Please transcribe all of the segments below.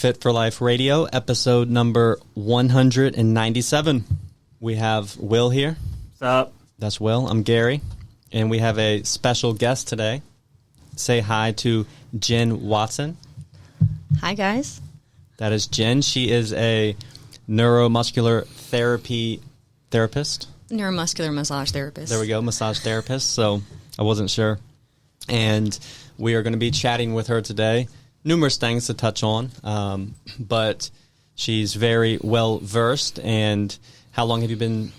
Fit for Life Radio, episode number 197. We have Will here. What's up? That's Will. I'm Gary. And we have a special guest today. Say hi to Jen Watson. Hi, guys. That is Jen. She is a neuro-muscular therapist. Neuromuscular massage therapist. There we go, massage therapist. So I wasn't sure. And we are going to be chatting with her today. Numerous things to touch on, but she's very well versed. And how long have you been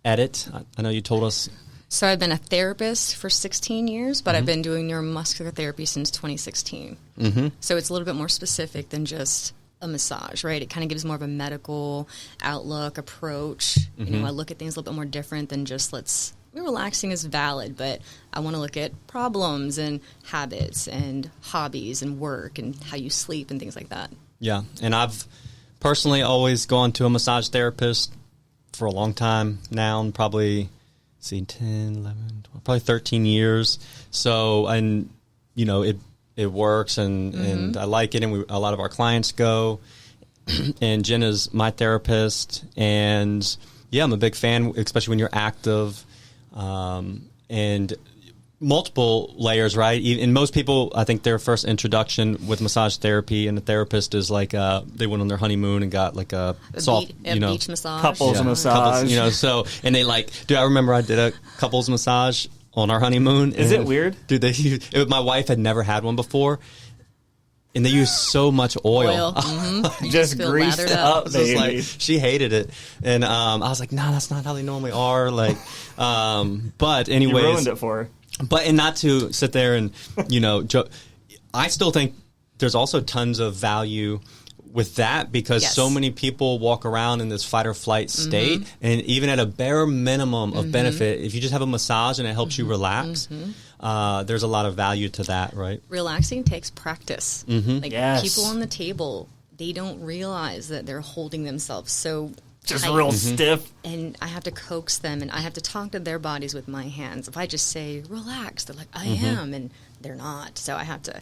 at it? I know you told us. So I've been a therapist for 16 years, but I've been doing neuromuscular therapy since 2016. So it's a little bit more specific than just a massage, right? It kind of gives more of a medical outlook, approach. You know, I look at things a little bit more different than just relaxing is valid, but I want to look at problems and habits and hobbies and work and how you sleep and things like that. Yeah, and I've personally always gone to a massage therapist for a long time now, and probably, 10, 11, 12, probably 13 years. So, and, you know, it works, and I like it, and a lot of our clients go, and Jen is my therapist, and, yeah, I'm a big fan, especially when you're active. And multiple layers, right? And most people, I think their first introduction with massage therapy and a therapist is like they went on their honeymoon and got like a soft, beach massage, couples massage. Couples, so and they dude, I remember I did a couples massage on our honeymoon. Is it weird? Dude, my wife had never had one before. And they use so much oil. Just greased up, baby. She hated it. And I was like, no, that's not how they normally are. But anyways. You ruined it for her. But, and not to sit there and, I still think there's also tons of value with that because so many people walk around in this fight or flight state. And even at a bare minimum of benefit, if you just have a massage and it helps you relax, there's a lot of value to that, right? Relaxing takes practice. People on the table, they don't realize that they're holding themselves so just tight. real stiff. And I have to coax them, and I have to talk to their bodies with my hands. If I just say, relax, they're like, I am, and they're not. So I have to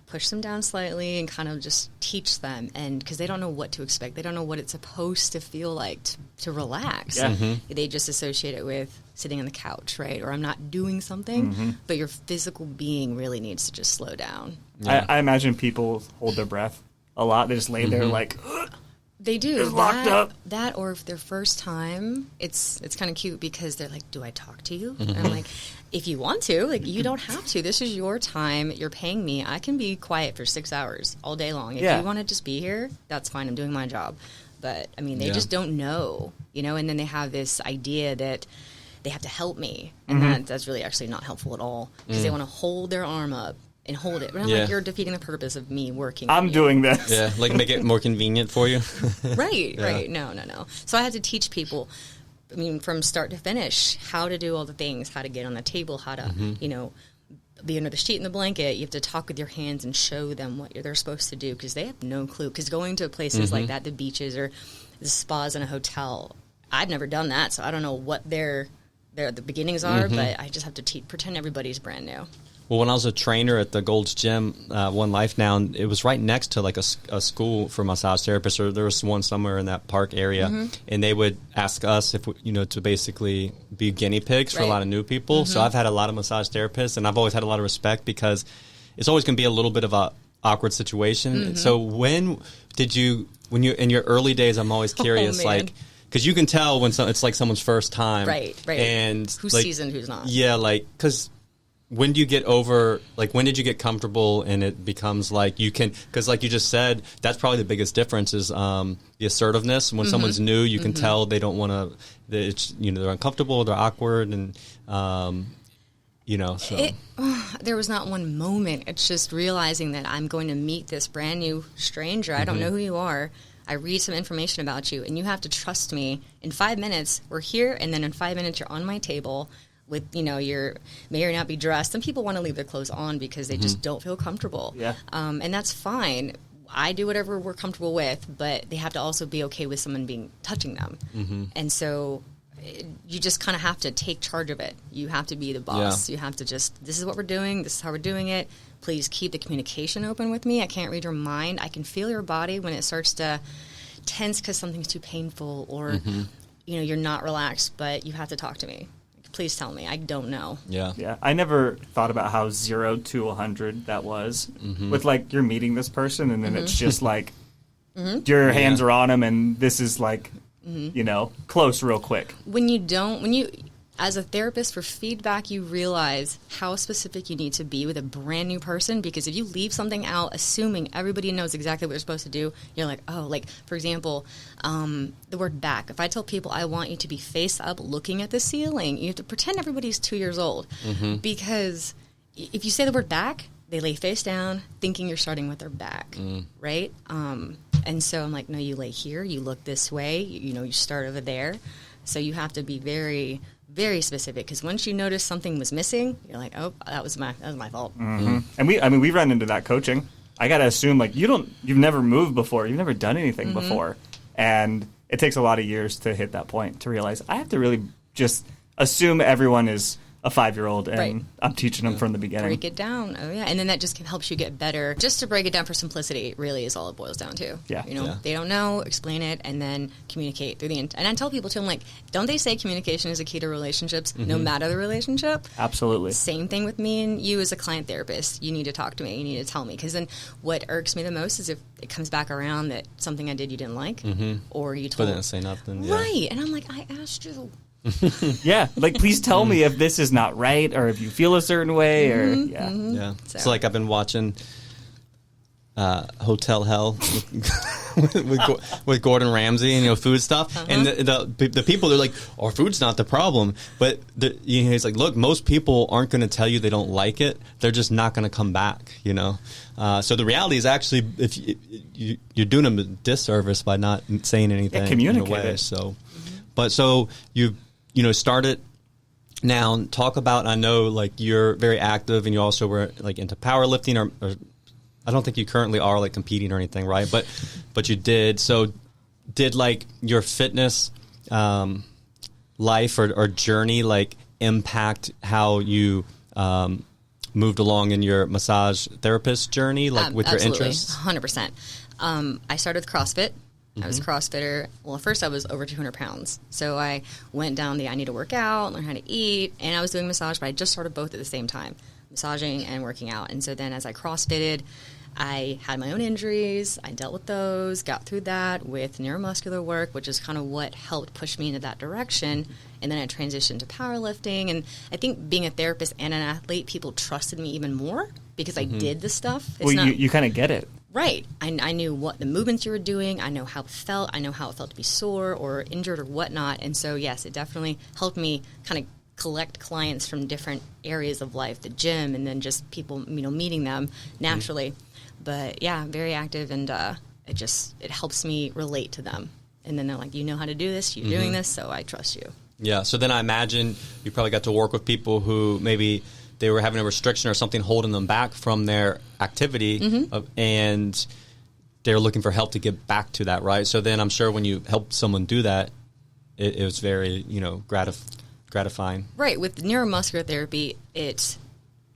push them down slightly and kind of just teach them, and because they don't know what to expect. They don't know what it's supposed to feel like to relax. They just associate it with sitting on the couch, right? Or I'm not doing something, but your physical being really needs to just slow down. I imagine people hold their breath a lot. They just lay there like... They do. They're locked up. That, or if their first time, it's kind of cute because they're like, do I talk to you? And I'm like, if you want to, you don't have to. This is your time. You're paying me. I can be quiet for 6 hours all day long. If you want to just be here, that's fine. I'm doing my job. But, I mean, they just don't know, and then they have this idea that they have to help me. And that's really actually not helpful at all because they want to hold their arm up and hold it. But I'm like, you're defeating the purpose of me working. I'm doing this. Yeah, make it more convenient for you. Right. No. So I had to teach people, from start to finish, how to do all the things, how to get on the table, how to, be under the sheet and the blanket. You have to talk with your hands and show them what they're supposed to do because they have no clue. Because going to places like that, the beaches or the spas in a hotel, I've never done that, so I don't know what the beginnings are, but I just have to pretend everybody's brand new. Well, when I was a trainer at the Gold's Gym, One Life Now, it was right next to a school for massage therapists, or there was one somewhere in that park area, and they would ask us if to basically be guinea pigs for a lot of new people. So I've had a lot of massage therapists, and I've always had a lot of respect because it's always going to be a little bit of a awkward situation. So when you in your early days, I'm always curious, because you can tell when it's like someone's first time, right, and who's seasoned, who's not, because. When do you get over, when did you get comfortable and it becomes you can, because like you just said, that's probably the biggest difference is the assertiveness. When someone's new, you can tell they don't want to, they're uncomfortable, they're awkward, and, so. There was not one moment. It's just realizing that I'm going to meet this brand new stranger. I don't know who you are. I read some information about you, and you have to trust me. In 5 minutes, we're here, and then in 5 minutes, you're on my table. With, you may or not be dressed. Some people want to leave their clothes on because they just don't feel comfortable. Yeah. And that's fine. I do whatever we're comfortable with, but they have to also be okay with someone touching them. And so you just kind of have to take charge of it. You have to be the boss. Yeah. You have to just, this is what we're doing. This is how we're doing it. Please keep the communication open with me. I can't read your mind. I can feel your body when it starts to tense because something's too painful or, you're not relaxed, but you have to talk to me. Please tell me. I don't know. Yeah. Yeah. I never thought about how 0 to 100 that was. With like, you're meeting this person and then it's just like, your hands are on them and this is like, close real quick. When you, as a therapist, for feedback, you realize how specific you need to be with a brand new person, because if you leave something out, assuming everybody knows exactly what you're supposed to do, you're like, oh, like, for example, the word back. If I tell people I want you to be face up looking at the ceiling, you have to pretend everybody's 2 years old, because if you say the word back, they lay face down thinking you're starting with their back, right? And so I'm like, no, you lay here, you look this way, you start over there. So you have to be very, very specific, because once you notice something was missing, you're like, oh, that was my fault. And we run into that coaching. I got to assume, like, you've never moved before, you've never done anything before. And it takes a lot of years to hit that point, to realize I have to really just assume everyone is a 5-year-old and Right. I'm teaching them from the beginning. Break it down. Oh, yeah. And then that just helps you get better. Just to break it down for simplicity, really is all it boils down to. Yeah. Yeah. They don't know, explain it, and then communicate through the and I tell people, too, I'm like, don't they say communication is a key to relationships, no matter the relationship? Absolutely. Same thing with me and you as a client therapist. You need to talk to me. You need to tell me. Because then what irks me the most is if it comes back around that something I did you didn't like, or you But told didn't say nothing. Yeah. Right. And I'm like, I asked you. Yeah, like, please tell me if this is not right or if you feel a certain way or Yeah. So- So like I've been watching Hotel Hell with Gordon Ramsay and food stuff, and the people, they're like, our food's not the problem, but he's like, look, most people aren't going to tell you they don't like it, they're just not going to come back. So the reality is actually, if you're doing them a disservice by not saying anything. Communicate in a way. it. So, but so you started. Now, talk about, I know, like, you're very active and you also were, like, into powerlifting, or I don't think you currently are, like, competing or anything, right? But you did. So did, like, your fitness life or journey, like, impact how you moved along in your massage therapist journey, like, with your interests? 100%. I started with CrossFit. I was a CrossFitter. Well, at first I was over 200 pounds. So I went down I need to work out, learn how to eat, and I was doing massage, but I just started both at the same time, massaging and working out. And so then as I CrossFitted, I had my own injuries. I dealt with those, got through that with neuromuscular work, which is kind of what helped push me into that direction. And then I transitioned to powerlifting. And I think being a therapist and an athlete, people trusted me even more because I did the stuff. Well, you kind of get it. Right. I knew what the movements you were doing. I know how it felt. I know how it felt to be sore or injured or whatnot. And so, yes, it definitely helped me kind of collect clients from different areas of life, the gym, and then just people, meeting them naturally. But, yeah, very active, and it helps me relate to them. And then they're like, you know how to do this. You're doing this, so I trust you. Yeah. So then I imagine you probably got to work with people who maybe they were having a restriction or something holding them back from their activity, and they're looking for help to get back to that, right? So then I'm sure when you help someone do that, it was very, gratifying. Right. With neuromuscular therapy, it's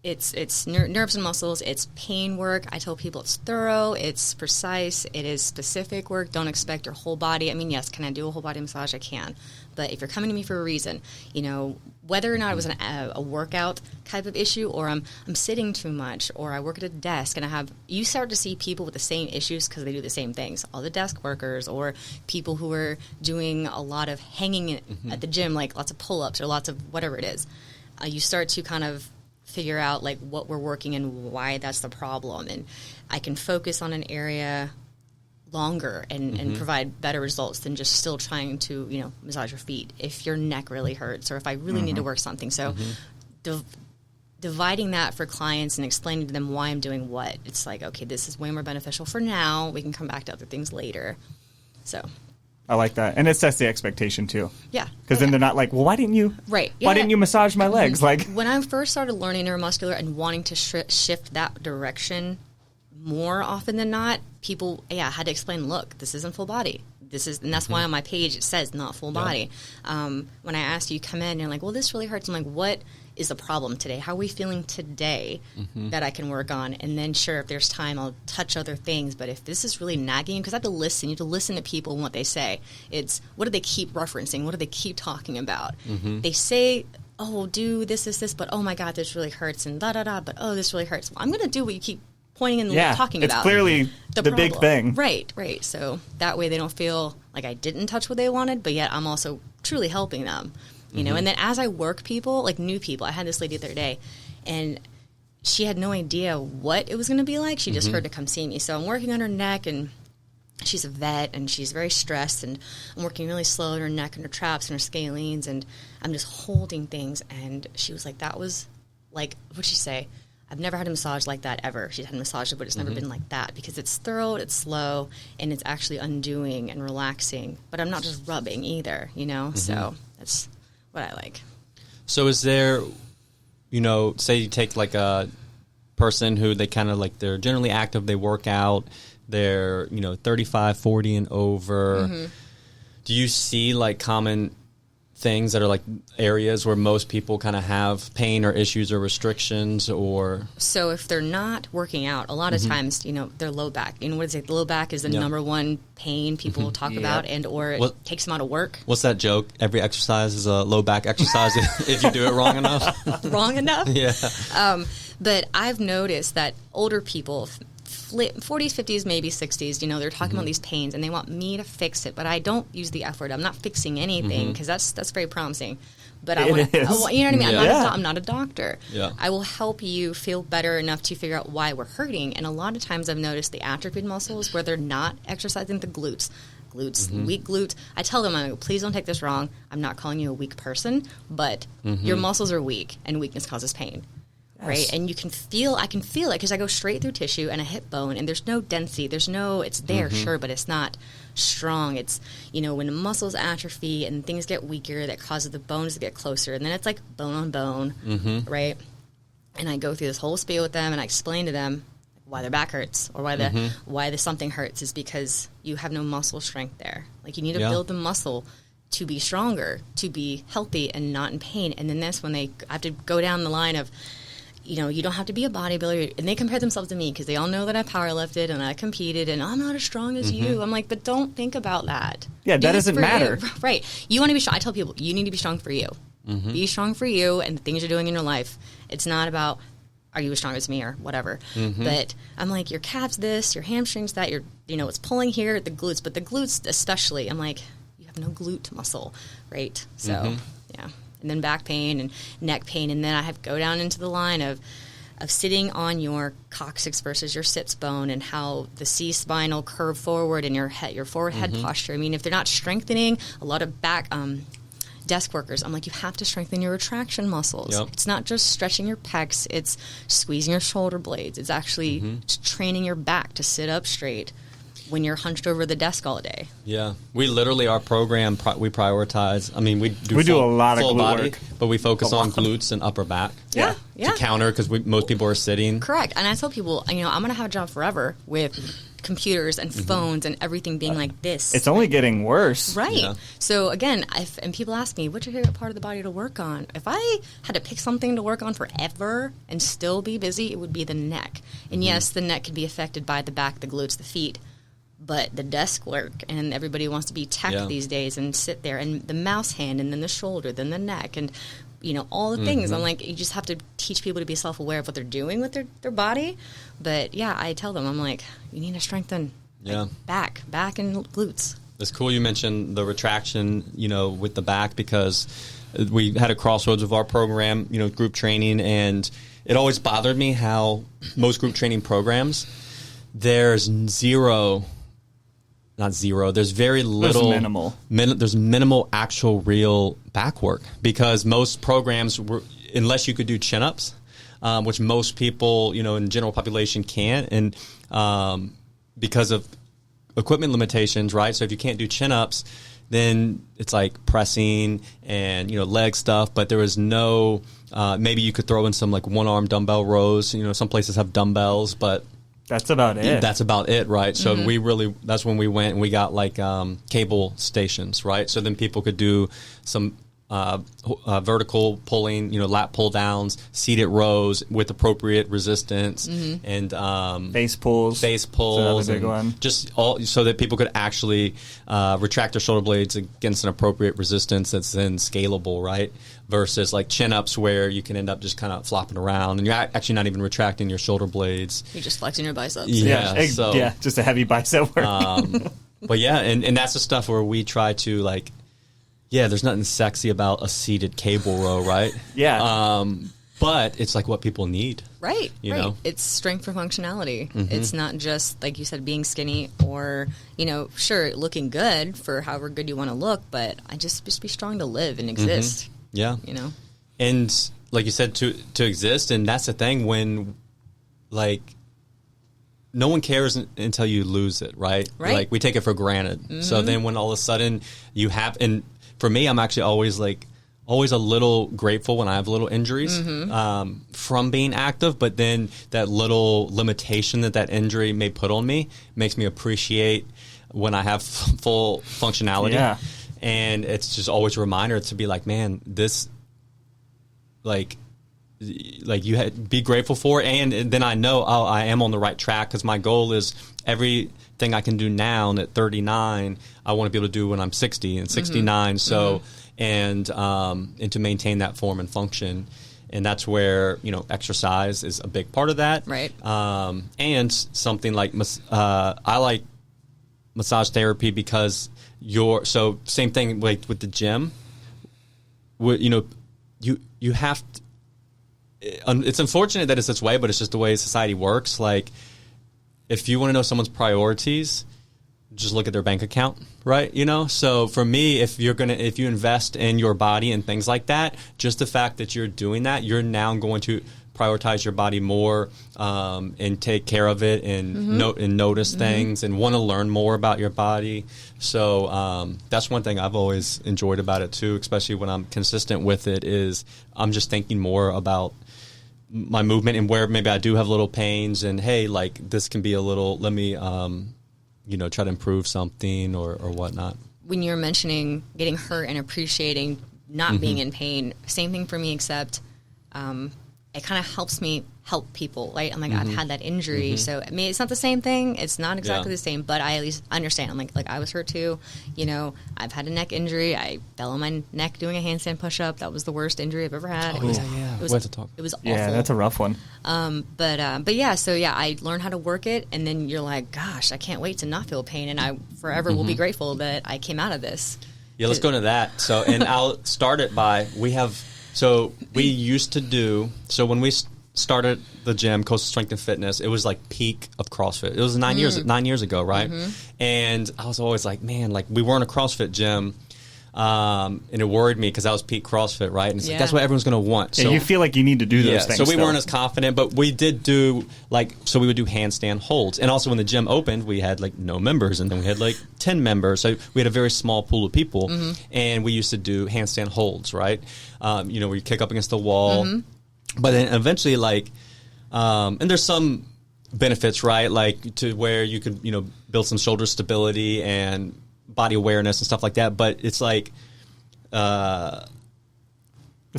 nerves and muscles. It's pain work. I tell people it's thorough. It's precise. It is specific work. Don't expect your whole body. I mean, yes, can I do a whole body massage? I can. But if you're coming to me for a reason, whether or not it was a workout type of issue, or I'm sitting too much, or I work at a desk, and you start to see people with the same issues because they do the same things. All the desk workers, or people who are doing a lot of hanging at the gym, like lots of pull-ups or lots of whatever it is. You start to kind of figure out like what we're working and why that's the problem, and I can focus on an area longer and provide better results than just still trying to massage your feet if your neck really hurts or if I really need to work something. So dividing that for clients and explaining to them why I'm doing what, it's like, okay, this is way more beneficial for now. We can come back to other things later. So I like that. And it sets the expectation, too. Yeah. Because then they're not like, well, why didn't you why didn't you massage my legs? Like, when I first started learning neuromuscular and wanting to shift that direction more often than not, people, had to explain, look, this isn't full body. And that's why on my page it says not full body. When I asked you come in, you're like, well, this really hurts. I'm like, what is the problem today? How are we feeling today that I can work on? And then sure, if there's time, I'll touch other things. But if this is really nagging, because I have to listen, you have to listen to people and what they say. It's, what do they keep referencing? What do they keep talking about? They say, oh, do this, but oh my God, this really hurts, and da-da-da, but oh, this really hurts. Well, I'm going to do what you keep pointing and talking about. It's clearly the big thing. Right. So that way they don't feel like I didn't touch what they wanted, but yet I'm also truly helping them. You know, and then as I work people, like new people, I had this lady the other day, and she had no idea what it was going to be like. She just heard to come see me. So I'm working on her neck, and she's a vet, and she's very stressed, and I'm working really slow on her neck and her traps and her scalenes, and I'm just holding things. And she was like, that was like, what'd she say? I've never had a massage like that ever. She's had a massage, but it's never been like that, because it's thorough, it's slow, and it's actually undoing and relaxing. But I'm not just rubbing either, you know? So that's what I like. So is there, you know, say you take like a person who they kind of like, they're generally active, they work out, they're, you know, 35, 40 and over. Do you see like common things that are like areas where most people kind of have pain or issues or restrictions? Or so if they're not working out, a lot of times, you know, their low back, you know, what is it? The low back is the number one pain people talk about, and or it takes them out of work. What's that joke? Every exercise is a low back exercise if you do it wrong enough. Wrong enough? Yeah. But I've noticed that older people, 40s, 50s, maybe 60s, you know, they're talking about these pains and they want me to fix it, but I don't use the F word. I'm not fixing anything, because that's very promising. But I want to, you know what I mean? I'm not a doctor. Yeah. I will help you feel better enough to figure out why we're hurting. And a lot of times I've noticed the atrophied muscles where they're not exercising the glutes, weak glutes. I tell them, I go, please don't take this wrong. I'm not calling you a weak person, but your muscles are weak, and weakness causes pain. Right, and I can feel it because I go straight through tissue and a hip bone, and there's no density. It's there, sure, but it's not strong. It's, you know, when the muscles atrophy and things get weaker, that causes the bones to get closer, and then it's like bone on bone, right? And I go through this whole spiel with them, and I explain to them why their back hurts, or why the something hurts is because you have no muscle strength there. Like, you need to build the muscle to be stronger, to be healthy and not in pain. And then that's when I have to go down the line of, you know, you don't have to be a bodybuilder. And they compare themselves to me because they all know that I powerlifted and I competed and I'm not as strong as you. I'm like, but don't think about that. Yeah, that doesn't matter. Right. You want to be strong. I tell people, you need to be strong for you. Be strong for you and the things you're doing in your life. It's not about, are you as strong as me or whatever. But I'm like, your calves this, your hamstrings that, you know, it's pulling here, the glutes. But the glutes especially, I'm like, you have no glute muscle, right? So, yeah. And then back pain and neck pain, and then I have to go down into the line of sitting on your coccyx versus your sits bone, and how the C-spinal curve forward and your forward head posture. I mean, if they're not strengthening, a lot of back desk workers, I'm like, you have to strengthen your retraction muscles. It's not just stretching your pecs; it's squeezing your shoulder blades. It's actually training your back to sit up straight when you're hunched over the desk all day. Yeah. We literally, our program, we prioritize. I mean, we do a lot of full glute body, work. but we focus on glutes and upper back. Yeah. To counter, because most people are sitting. Correct. And I tell people, you know, I'm going to have a job forever with computers and phones and everything being like this. It's only getting worse. Right. Yeah. So again, and people ask me, what's your favorite part of the body to work on? If I had to pick something to work on forever and still be busy, it would be the neck. And yes, the neck can be affected by the back, the glutes, the feet. But the desk work, and everybody wants to be tech these days and sit there, and the mouse hand, and then the shoulder, then the neck, and, you know, all the things. I'm like, you just have to teach people to be self-aware of what they're doing with their body. But, yeah, I tell them, I'm like, you need to strengthen back and glutes. It's cool you mentioned the retraction, you know, with the back, because we had a crossroads of our program, you know, group training, and it always bothered me how most group training programs, there's there's very little. There's minimal. There's minimal actual real back work, because most programs, unless you could do chin-ups, which most people, you know, in general population can't, and because of equipment limitations, right? So if you can't do chin-ups, then it's like pressing and, you know, leg stuff, but there was no, maybe you could throw in some like one-arm dumbbell rows. You know, some places have dumbbells, but That's about it. That's about it, right? So that's when we went and we got like cable stations, right? So then people could do some vertical pulling, lat pull downs, seated rows with appropriate resistance, and face pulls, another big one. Just all so that people could actually retract their shoulder blades against an appropriate resistance that's then scalable, right? Versus like chin ups where you can end up just kind of flopping around and you're actually not even retracting your shoulder blades. You're just flexing your biceps. Yeah, just a heavy bicep work. But yeah, and that's the stuff where we try to like. Yeah, there's nothing sexy about a seated cable row, right? Yeah. But it's like what people need. Right, you know? It's strength for functionality. It's not just, like you said, being skinny or, sure, looking good for however good you want to look, but just be strong to live and exist. Yeah. And like you said, to exist, and that's the thing when, like, no one cares until you lose it, right? Right. Like, we take it for granted. So then when all of a sudden you have, and for me, I'm actually always a little grateful when I have little injuries from being active, but then that little limitation that injury may put on me makes me appreciate when I have full functionality. Yeah. And it's just always a reminder to be like, man, this, like you be grateful for it. And then I know, I am on the right track because my goal is everything I can do now and at 39, I want to be able to do when I'm 60 and 69. So, and to maintain that form and function. And that's where, exercise is a big part of that. Right. And something like, I like massage therapy because so same thing like with the gym, you have to, it's unfortunate that it's this way, but it's just the way society works. Like, if you want to know someone's priorities, just look at their bank account, right? So for me, if you invest in your body and things like that, just the fact that you're doing that, you're now going to prioritize your body more and take care of it and notice things and want to learn more about your body. So that's one thing I've always enjoyed about it too, especially when I'm consistent with it, is I'm just thinking more about my movement and where maybe I do have little pains and, hey, like this can be a little, let me, try to improve something or whatnot. When you're mentioning getting hurt and appreciating not being in pain, same thing for me, except it kind of helps me help people, right? I'm like, I've had that injury, so I mean, it's not the same thing. It's not exactly the same, but I at least understand. I'm like I was hurt too. I've had a neck injury. I fell on my neck doing a handstand push-up. That was the worst injury I've ever had. It was awful. Yeah, that's a rough one. But yeah, so yeah, I learned how to work it, and then you're like, gosh, I can't wait to not feel pain, and I forever will be grateful that I came out of this. Yeah, let's go into that. So, and I'll start it by, we used to do, so when we started the gym, Coastal Strength and Fitness, it was like peak of CrossFit. It was 9 years ago, right? And I was always like, man, like we weren't a CrossFit gym. And it worried me because that was peak CrossFit, right? And it's like, that's what everyone's going to want. So you feel like you need to do those things. So we weren't as confident, but we did do so we would do handstand holds. And also when the gym opened, we had like no members, and then we had like 10 members. So we had a very small pool of people, and we used to do handstand holds, right? Where you kick up against the wall. But then eventually, and there's some benefits, right? Like to where you could, build some shoulder stability and body awareness and stuff like that. But it's like, it's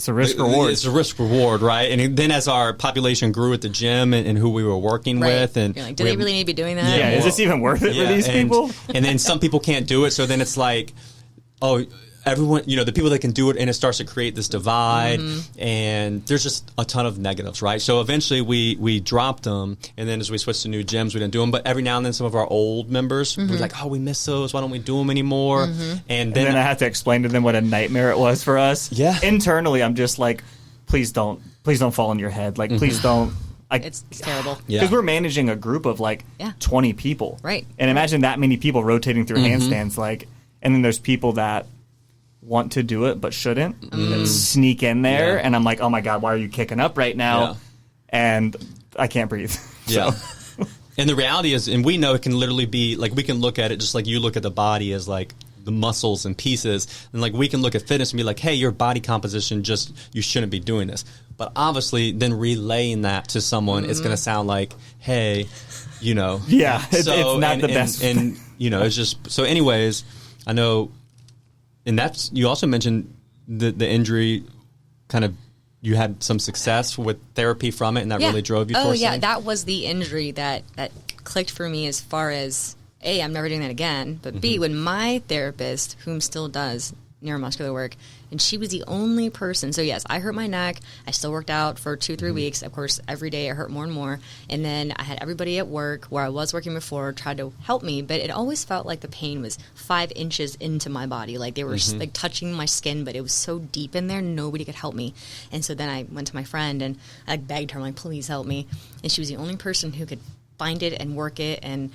a risk reward. It's a risk reward, right? And then as our population grew at the gym and who we were working with, and you're like, do they really need to be doing that? Yeah, is this even worth it for these people? And then some people can't do it, so then it's like, everyone, the people that can do it, and it starts to create this divide, and there's just a ton of negatives, right? So eventually we dropped them, and then as we switched to new gyms, we didn't do them. But every now and then, some of our old members were like, "Oh, we miss those. Why don't we do them anymore?" And then I have to explain to them what a nightmare it was for us. Yeah. Internally, I'm just like, please don't fall on your head. Like, please don't. It's terrible. Because we're managing a group of 20 people, right? And imagine that many people rotating through handstands, and then there's people that want to do it but shouldn't that sneak in there, and I'm like, oh my god, why are you kicking up right now? And I can't breathe. And the reality is, and we know it can literally be like, we can look at it just like you look at the body as like the muscles and pieces. And like we can look at fitness and be like, hey, your body composition you shouldn't be doing this. But obviously then relaying that to someone, it's going to sound like, hey, Yeah, it's not the best. And, it's just, so anyways, I know, and that's, you also mentioned the injury kind of, you had some success with therapy from it, and that really drove you towards it. That was the injury that clicked for me as far as, A, I'm never doing that again, but B, when my therapist, whom still does neuromuscular work, and she was the only person. So yes, I hurt my neck. I still worked out for 2-3 weeks. Of course, every day it hurt more and more. And then I had everybody at work where I was working before tried to help me, but it always felt like the pain was 5 inches into my body. Like they were like touching my skin, but it was so deep in there, nobody could help me. And so then I went to my friend and I begged her, I'm like, please help me. And she was the only person who could find it and work it. And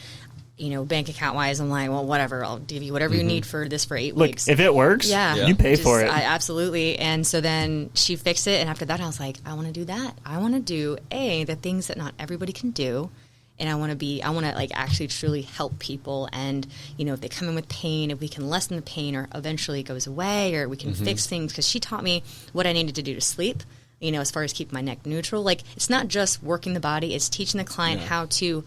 bank account wise, I'm like, well, whatever. I'll give you whatever you need for this for 8 weeks. If it works, you pay for it. Absolutely. And so then she fixed it. And after that, I was like, I want to do that. I want to do the things that not everybody can do. And I want to like actually truly help people. And, if they come in with pain, if we can lessen the pain or eventually it goes away or we can fix things. Because she taught me what I needed to do to sleep, as far as keep my neck neutral. Like it's not just working the body, it's teaching the client how to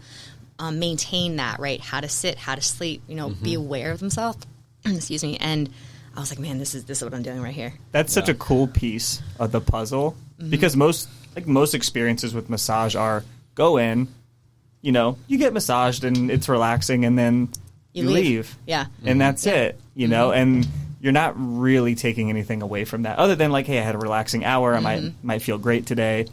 maintain that, right? How to sit, how to sleep, be aware of themselves. Excuse me. And I was like, man, this is what I'm doing right here. That's such a cool piece of the puzzle because most experiences with massage are go in, you get massaged and it's relaxing and then you leave. Yeah. And that's it, and you're not really taking anything away from that other than like, hey, I had a relaxing hour. I might feel great today.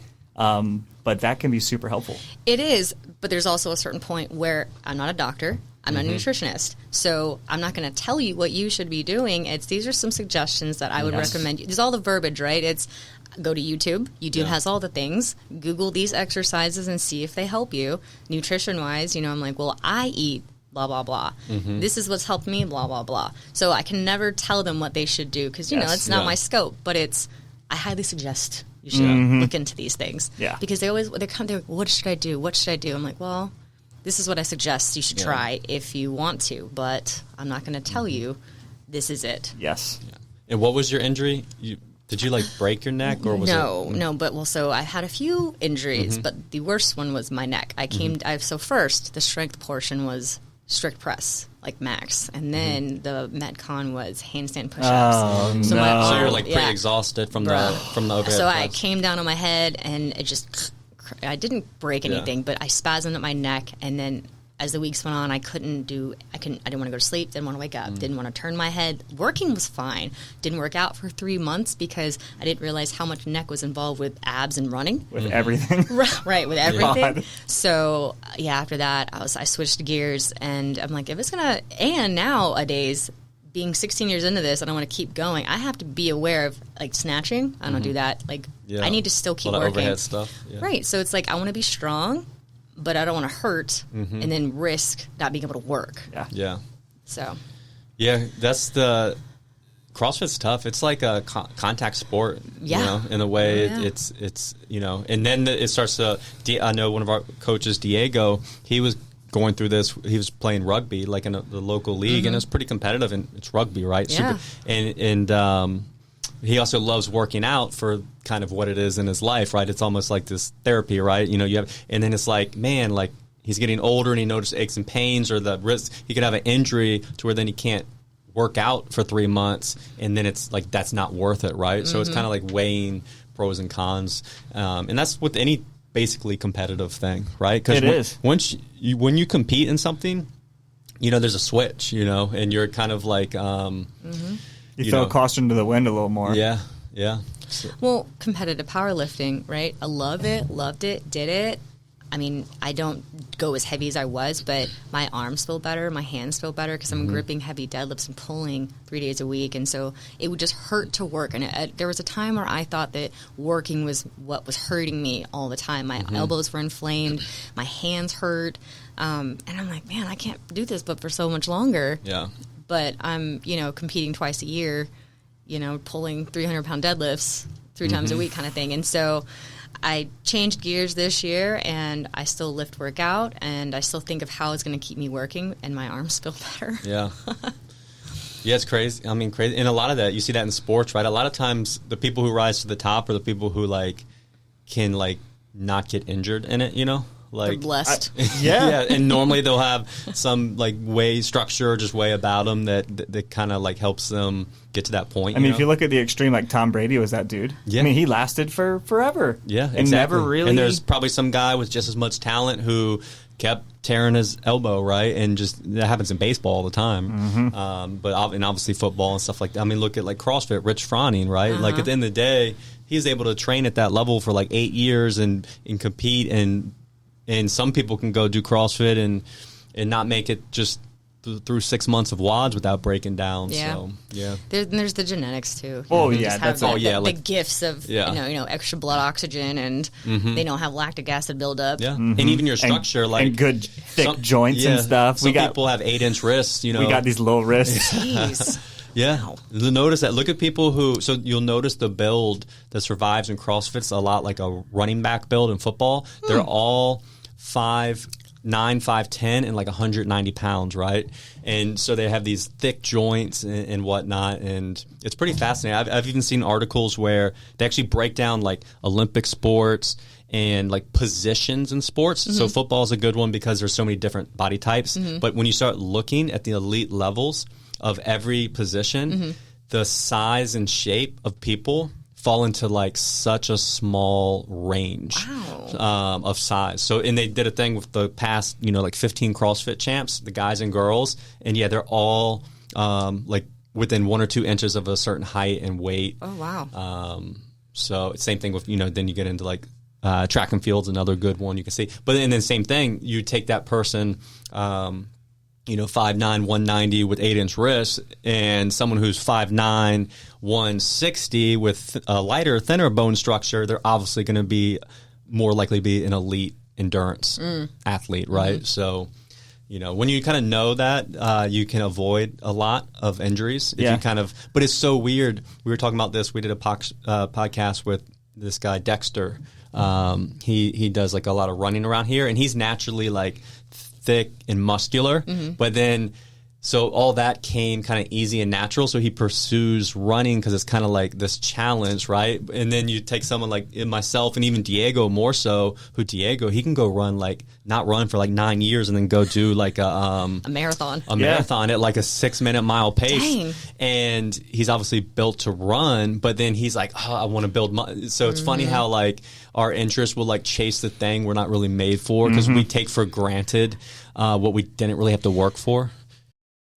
But that can be super helpful. It is, but there's also a certain point where I'm not a doctor. I'm not a nutritionist. So I'm not going to tell you what you should be doing. These are some suggestions that I would recommend you. There's all the verbiage, right? It's go to YouTube. YouTube has all the things. Google these exercises and see if they help you. Nutrition-wise, I'm like, well, I eat blah, blah, blah. This is what's helped me, blah, blah, blah. So I can never tell them what they should do because, it's not my scope. But I highly suggest you should look into these things. Yeah. Because they're like, what should I do? What should I do? I'm like, well, this is what I suggest you should try if you want to, but I'm not going to tell you this is it. Yes. Yeah. And what was your injury? Did you like break your neck or was No, but so I had a few injuries, but the worst one was my neck. So first, the strength portion was strict press, like max, and then the Metcon was handstand push-ups. Oh, So no. So you're like pretty exhausted from the overhead So press. I came down on my head, and it just, I didn't break anything, but I spasmed at my neck, and then as the weeks went on, I didn't want to go to sleep, didn't want to wake up, didn't want to turn my head. Working was fine. Didn't work out for 3 months because I didn't realize how much neck was involved with abs and running. With everything. Right, with everything. God. So, after that, I switched gears, and I'm like, if it's going to, and nowadays, being 16 years into this, and I want to keep going, I have to be aware of, like, snatching. I don't do that. Like, I need to still keep working. Overhead stuff. Yeah. Right, so it's like, I want to be strong, but I don't want to hurt and then risk not being able to work. Yeah. So. Yeah, that's the CrossFit's tough. It's like a contact sport, in a way. It's and then it starts to. I know one of our coaches, Diego, he was going through this. He was playing rugby, like in the local league, and it's pretty competitive. And it's rugby, right? Yeah. And he also loves working out for kind of what it is in his life, right? It's almost like this therapy, right? And then it's like, man, like he's getting older and he notices aches and pains or the risk. He could have an injury to where then he can't work out for 3 months, and then it's like that's not worth it, right? So it's kind of like weighing pros and cons, and that's with any basically competitive thing, right? Because when you compete in something, there's a switch, and you're kind of like you throw caution to the wind a little more. Yeah. Well, competitive powerlifting, right? I love it, loved it, did it. I mean, I don't go as heavy as I was, but my arms feel better, my hands feel better because I'm gripping heavy deadlifts and pulling 3 days a week. And so it would just hurt to work. And there was a time where I thought that working was what was hurting me all the time. My elbows were inflamed, my hands hurt. And I'm like, man, I can't do this but for so much longer. Yeah. But I'm, competing twice a year, pulling 300-pound deadlifts 3 times a week kind of thing. And so I changed gears this year, and I still lift workout, and I still think of how it's going to keep me working, and my arms feel better. Yeah. Yeah, it's crazy. I mean, crazy. And a lot of that, you see that in sports, right? A lot of times the people who rise to the top are the people who like can like not get injured in it, you know? Like, They're blessed. Yeah, and normally they'll have some like way structure or just way about them that kind of like helps them get to that point. I mean, know? if you look at the extreme, like Tom Brady was that dude. Yeah. I mean, he lasted for forever. Yeah, and exactly. never really. And there's probably some guy with just as much talent who kept tearing his elbow, right? And just that happens in baseball all the time. And obviously football and stuff like that. I mean, look at like CrossFit, Rich Froning, right? Like at the end of the day, he's able to train at that level for like 8 years and compete and some people can go do CrossFit and not make it just through 6 months of WODs without breaking down. Yeah. So, yeah. There's the genetics too. Oh, They yeah, just that's have all. the Like, gifts of yeah. extra blood oxygen, and they don't have lactic acid buildup. Yeah. And even your structure, and good thick joints and stuff. Some people have 8-inch wrists, you know. We got these little wrists. Jeez. Yeah. Wow. You'll notice that. Look at people so you'll notice the build that survives in CrossFit's a lot like a running back build in football. They're all 5'9", 5'10", and like 190 pounds, right? And so they have these thick joints and whatnot, and it's pretty fascinating. I've even seen articles where they actually break down like Olympic sports and like positions in sports. So football is a good one because there's so many different body types. But when you start looking at the elite levels of every position, the size and shape of people fall into like such a small range of size. So, and they did a thing with the past, like 15 CrossFit champs, the guys and girls, and yeah, they're all like within 1 or 2 inches of a certain height and weight. Oh wow. So same thing with then you get into like track and field's another good one you can see. But and then same thing, you take that person. 5'9", 190 with 8-inch wrists, and someone who's 5'9", 160 with a lighter, thinner bone structure, they're obviously going to be more likely to be an elite endurance athlete, right? So, when you kind of know that, you can avoid a lot of injuries. If you but it's so weird. We were talking about this. We did a podcast with this guy, Dexter. He does like a lot of running around here, and he's naturally like thick and muscular, but then so all that came kind of easy and natural, so he pursues running because it's kind of like this challenge, right? And then you take someone like myself and even Diego more so, he can go not run for like 9 years and then go do like a marathon at like a 6-minute mile pace. Dang. And he's obviously built to run, but then he's like, I want to build so it's funny how like our interest will like chase the thing we're not really made for because we take for granted what we didn't really have to work for.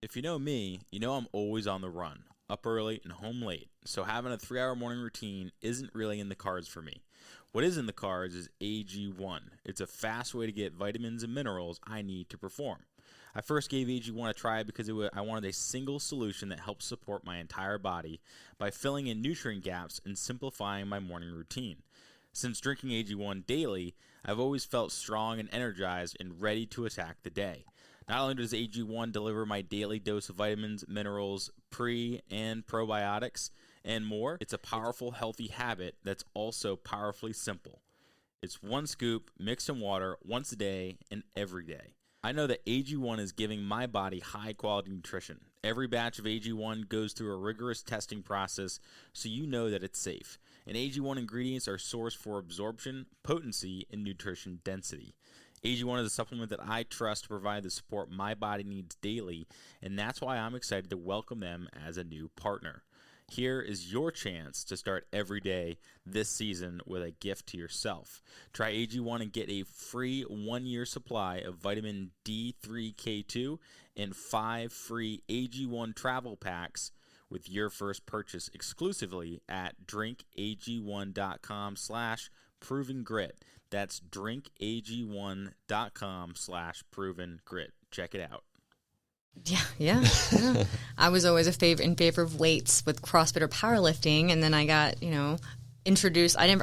If you know me, you know I'm always on the run, up early and home late, so having a 3-hour morning routine isn't really in the cards for me. What is in the cards is AG1. It's a fast way to get vitamins and minerals I need to perform. I first gave AG1 a try because I wanted a single solution that helps support my entire body by filling in nutrient gaps and simplifying my morning routine. Since drinking AG1 daily, I've always felt strong and energized and ready to attack the day. Not only does AG1 deliver my daily dose of vitamins, minerals, pre- and probiotics, and more, it's a powerful, healthy habit that's also powerfully simple. It's 1 scoop mixed in water once a day and every day. I know that AG1 is giving my body high-quality nutrition. Every batch of AG1 goes through a rigorous testing process, so you know that it's safe. And AG1 ingredients are sourced for absorption, potency, and nutrition density. AG1 is a supplement that I trust to provide the support my body needs daily, and that's why I'm excited to welcome them as a new partner. Here is your chance to start every day this season with a gift to yourself. Try AG1 and get a free 1-year supply of vitamin D3K2 and 5 free AG1 travel packs with your first purchase exclusively at drinkag1.com/provengrit. That's drinkag1.com/provengrit. Check it out. Yeah. I was always in favor of weights with CrossFit or powerlifting, and then I got, introduced. I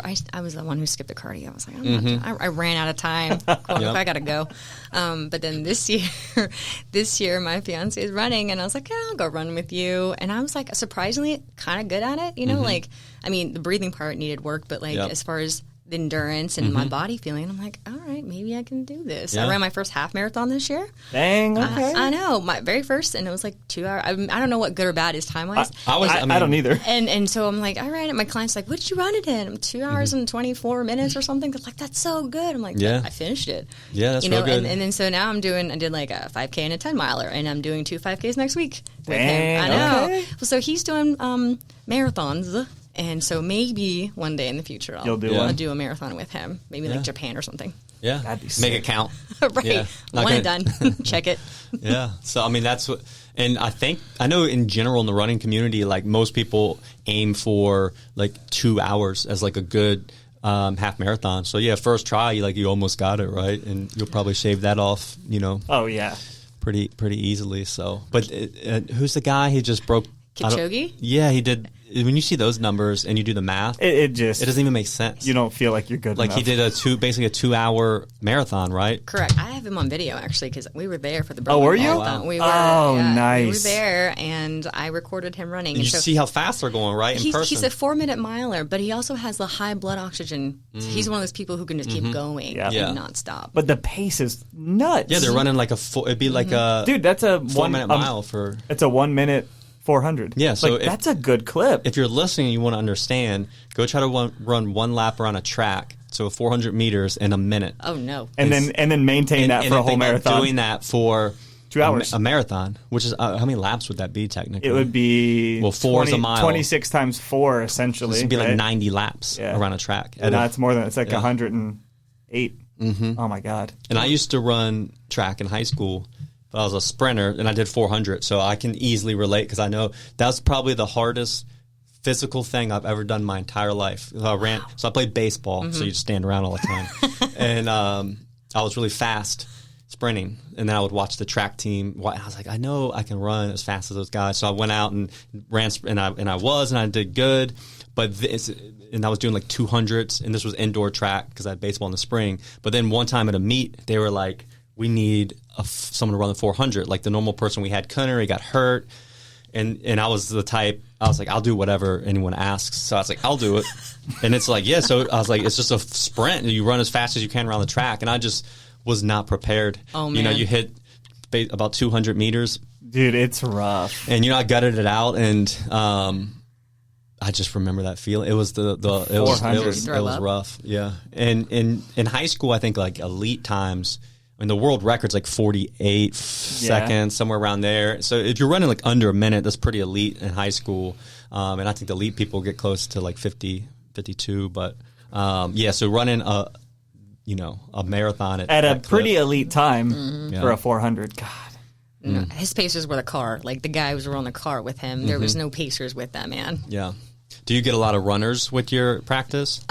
was the one who skipped the cardio. I was like, I ran out of time. I got to go. But then this year, my fiance is running, and I was like, I'll go run with you. And I was like, surprisingly, kind of good at it. The breathing part needed work, but as far as the endurance and my body feeling. I'm like, all right, maybe I can do this. I ran my first half marathon this year. Dang, okay. I know, my very first, and it was like 2 hours. I don't know what good or bad is time-wise. I don't either. And so I'm like, I ran it. My client's like, what did you run it in? 2 hours and 24 minutes or something. They're like, that's so good. I'm like, I finished it. Yeah, that's real good. And then so now I did like a 5K and a 10 miler, and I'm doing 2 5Ks next week with Dang, him. I know. okay. Well, so he's doing marathons. And so maybe one day in the future I'll do a marathon with him. Maybe like Japan or something. Yeah. That'd be Make sick. it count. Right. Yeah. One and done. Check it. Yeah. So, I mean, that's what, and I know in general in the running community, like most people aim for like 2 hours as like a good half marathon. So yeah, first try, you almost got it, right? And you'll probably shave that off, Oh, yeah. pretty easily. So, but who's the guy? He just broke. Kipchoge? Yeah, he did. When you see those numbers and you do the math, It doesn't even make sense. You don't feel like you're good like enough. he did basically a 2 hour marathon, right? Correct. I have him on video actually because we were there for the Oh, were Berlin you? Marathon. Wow. We were. Oh, We were nice. there, and I recorded him running. And you see how fast they're going, right? In person. He's a 4-minute miler, but he also has the high blood oxygen. He's one of those people who can just keep going Yeah. and not stop. But the pace is nuts. Yeah, they're running like it'd be like a Dude, that's a 4 minute mile for. It's a 1 minute 400. Yeah, so that's a good clip. If you're listening and you want to understand, go try to run one lap around a track, so 400 meters in a minute. Oh no! and then maintain that for a whole marathon. Doing that for 2 hours. a marathon, which is how many laps would that be technically? It would be 4 is a mile. 26 times 4 essentially. This would be like right? 90 laps around a track. No, it's more than it's like 108. Oh my god! And I used to run track in high school. But I was a sprinter, and I did 400, so I can easily relate because I know that's probably the hardest physical thing I've ever done my entire life. So I played baseball, so you just stand around all the time. And I was really fast sprinting, and then I would watch the track team. I was like, I know I can run as fast as those guys. So I went out and ran, and I did good. And I was doing like 200s, and this was indoor track because I had baseball in the spring. But then one time at a meet, they were like, we need someone to run the 400. Like the normal person we had, Cunner, he got hurt. And I was the type, I was like, I'll do whatever anyone asks. So I was like, I'll do it. And it's like, yeah. So I was like, it's just a sprint. You run as fast as you can around the track. And I just was not prepared. Oh, man. You hit about 200 meters. Dude, it's rough. And, I gutted it out. And I just remember that feeling. It was it was rough. Yeah. And in high school, I think like elite times, I mean, the world record's like 48 seconds, somewhere around there. So if you're running like under a minute, that's pretty elite in high school. And I think the elite people get close to like 50, 52. But so running a marathon at a pretty clip. elite time for a 400. God. His pacers were the car. Like the guys were on the car with him. There was no pacers with that man. Yeah. Do you get a lot of runners with your practice?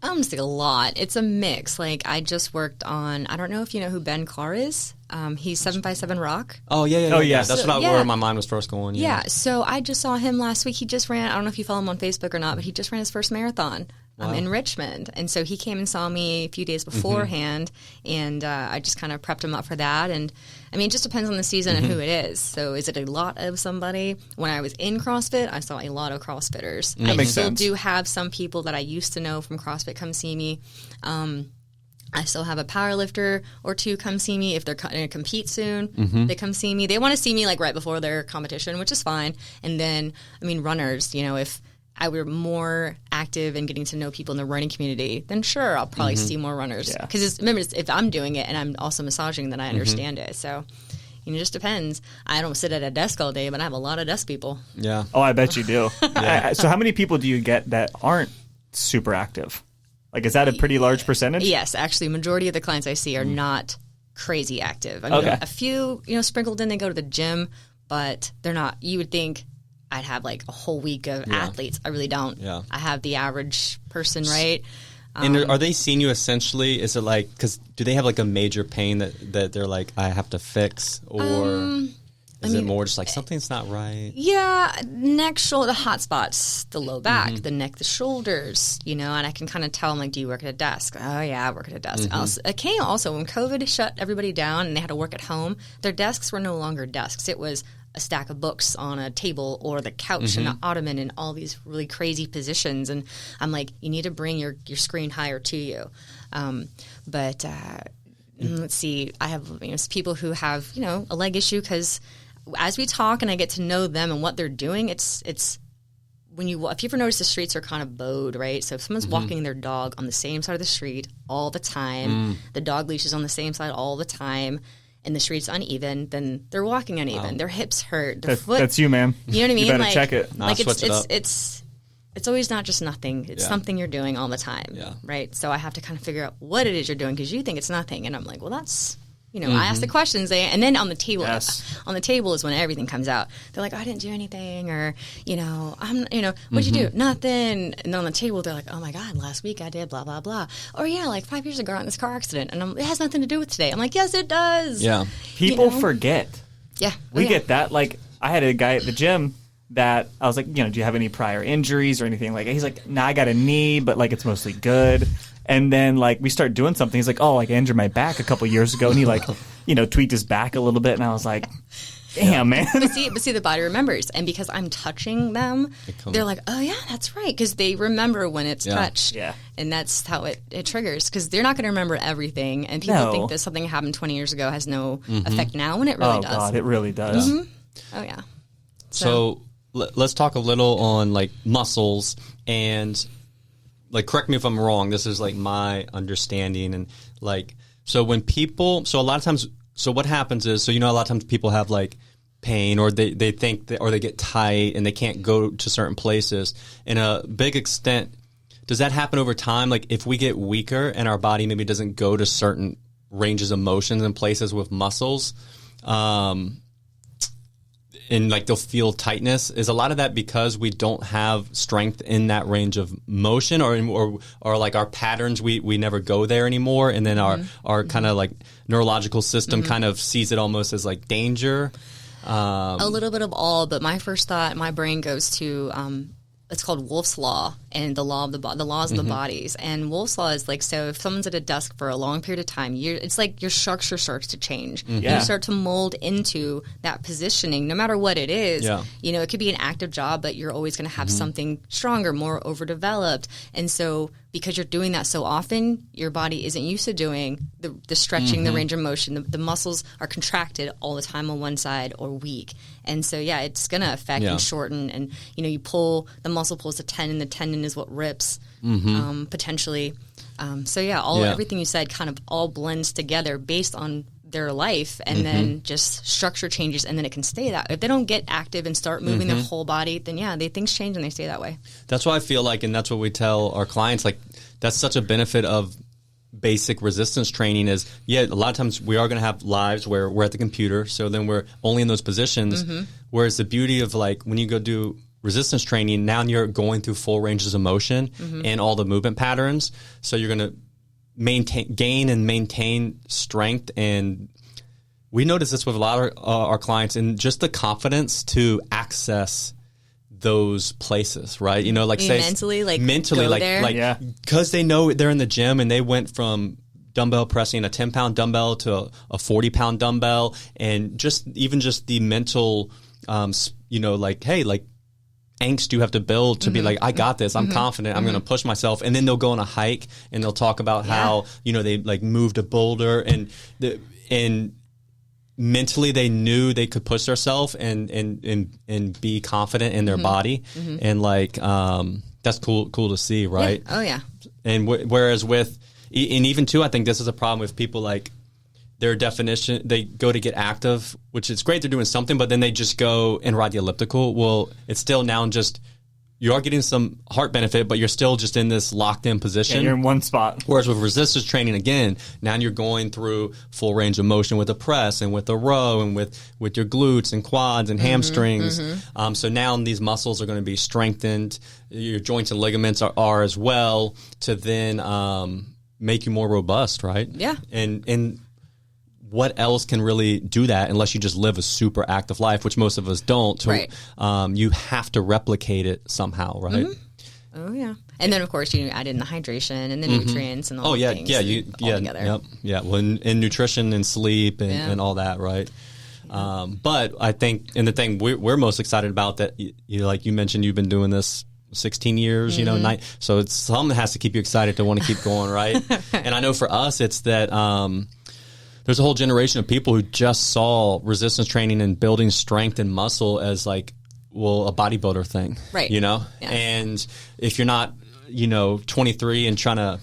Honestly, a lot. It's a mix. Like I just worked on. I don't know if you know who Ben Carr is. He's 757 Rock. Oh yeah. Oh yeah. That's where my mind was first going. Yeah. So I just saw him last week. He just ran. I don't know if you follow him on Facebook or not, but he just ran his first marathon. In Richmond. And so he came and saw me a few days beforehand, and I just kind of prepped him up for that. And, I mean, it just depends on the season and who it is. So is it a lot of somebody? When I was in CrossFit, I saw a lot of CrossFitters. I still do have some people that I used to know from CrossFit come see me. I still have a power lifter or two come see me if they're going to compete soon. They come see me. They want to see me like right before their competition, which is fine. And then, I mean, runners, if I were more active in getting to know people in the running community, then sure, I'll probably see more runners. Because remember, if I'm doing it and I'm also massaging, then I understand it. So, it just depends. I don't sit at a desk all day, but I have a lot of desk people. Yeah. Oh, I bet you do. So how many people do you get that aren't super active? Like, is that a pretty large percentage? Yes, actually, majority of the clients I see are not crazy active. I mean, a few, sprinkled in, they go to the gym, but they're not. You would think I'd have like a whole week of athletes. I really don't. Yeah. I have the average person, right? And are they seeing you essentially? Is it like, because do they have like a major pain that they're like, I have to fix? Or is it more just like something's not right? Yeah, neck, shoulder, the hot spots, the low back, the neck, the shoulders, and I can kind of tell them, like, do you work at a desk? Oh, yeah, I work at a desk. It came also when COVID shut everybody down and they had to work at home, their desks were no longer desks. It was a stack of books on a table or the couch and the ottoman and all these really crazy positions. And I'm like, you need to bring your screen higher to you. Let's see, I have people who have, a leg issue because as we talk and I get to know them and what they're doing, it's if you ever notice the streets are kind of bowed, right? So if someone's walking their dog on the same side of the street all the time, the dog leash is on the same side all the time, and the street's uneven, then they're walking uneven. Their hips hurt. Their foot. That's you, ma'am. You know what I mean? You better check it. It's always not just nothing. It's something you're doing all the time, right? So I have to kind of figure out what it is you're doing because you think it's nothing, and I'm like, well, that's. I ask the questions, and then on the table, is when everything comes out. They're like, I didn't do anything, or what'd you do? Nothing. And then on the table, they're like, oh my God, last week I did blah blah blah. Or like 5 years ago I got in this car accident, and it has nothing to do with today. I'm like, yes, it does. Yeah, people forget. Yeah, we get that. Like I had a guy at the gym that I was like, do you have any prior injuries or anything like that? He's like, nah, I got a knee, but like it's mostly good. And then, like, we start doing something. He's like, oh, like, I injured my back a couple years ago. And he, like, tweaked his back a little bit. And I was like, damn, man. But see, the body remembers. And because I'm touching them, they're like, oh, yeah, that's right. Because they remember when it's touched. Yeah. And that's how it triggers. Because they're not going to remember everything. And people think that something happened 20 years ago has no effect now, when it really does. Oh, God, it really does. Oh, yeah. So let's talk a little on, like, muscles and... Like, correct me if I'm wrong. This is like my understanding, and like, so when people, so a lot of times, so what happens is, so a lot of times people have like pain, or they think that, or they get tight and they can't go to certain places. In a big extent, does that happen over time? Like, if we get weaker and our body maybe doesn't go to certain ranges of motions and places with muscles, and like they'll feel tightness, is a lot of that because we don't have strength in that range of motion, or like our patterns, we never go there anymore, and then our kind of like neurological system kind of sees it almost as like danger. A little bit of all, but my first thought, my brain goes to it's called Wolff's Law, and the laws of the bodies. And Wolff's Law is like, so if someone's at a desk for a long period of time, it's like your structure starts to change. You start to mold into that positioning, no matter what it is. Yeah. It could be an active job, but you're always going to have something stronger, more overdeveloped. And so because you're doing that so often, your body isn't used to doing the stretching, the range of motion. The muscles are contracted all the time on one side or weak. And so, it's going to affect and shorten. And, you pull, the muscle pulls the tendon. The tendon is what rips, potentially. Everything you said kind of all blends together based on their life, and then just structure changes, and then it can stay that. If they don't get active and start moving their whole body, then things change and they stay that way. That's why I feel like, and that's what we tell our clients, like that's such a benefit of basic resistance training is, a lot of times we are going to have lives where we're at the computer, so then we're only in those positions, whereas the beauty of like when you go do resistance training, now you're going through full ranges of motion and all the movement patterns, so you're going to gain and maintain strength. And we notice this with a lot of our clients, and just the confidence to access those places, right? Like say mentally, because they know they're in the gym and they went from dumbbell pressing a 10-pound dumbbell to a 40-pound dumbbell, and just the mental, angst you have to build to be like, I got this, I'm confident, I'm going to push myself. And then they'll go on a hike and they'll talk about how, they like moved a boulder, and mentally they knew they could push themselves and be confident in their body. And like, that's cool to see, right? Yeah. Oh yeah. And whereas with, and even too, I think this is a problem with people, like their definition, they go to get active, which is great, they're doing something, but then they just go and ride the elliptical. Well, it's still now just, you are getting some heart benefit, but you're still just in this locked in position. Yeah, you're in one spot. Whereas with resistance training, again, now you're going through full range of motion with a press and with a row and with your glutes and quads and hamstrings. So now these muscles are going to be strengthened. Your joints and ligaments are as well, to then make you more robust, right? Yeah. And what else can really do that unless you just live a super active life, which most of us don't. Right. You have to replicate it somehow, right? Oh, yeah. And then, of course, you add in the hydration and the nutrients and all the things. Together. Yep. Yeah. Well, and nutrition and sleep and all that, right? But I think, and the thing we're most excited about that, like you mentioned, you've been doing this 16 years, so it's something that has to keep you excited to want to keep going, right? And I know for us, it's that there's a whole generation of people who just saw resistance training and building strength and muscle as like, well, a bodybuilder thing, right? Yeah. And if you're not, 23 and trying to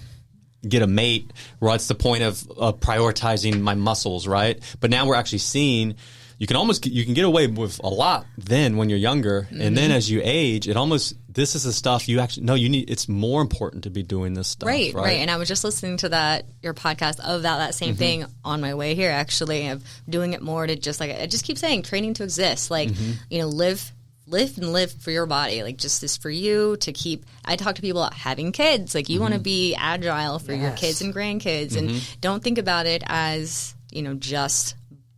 get a mate, what's the point of prioritizing my muscles, right? But now we're actually seeing you can get away with a lot then when you're younger, and then as you age, this is the stuff you actually know you need. It's more important to be doing this stuff, right? And I was just listening to your podcast of that same thing on my way here, actually, of doing it more to just I just keep saying training to exist, live for your body, like just this for you to keep. I talk to people about having kids, like you want to be agile for your kids and grandkids, and don't think about it as just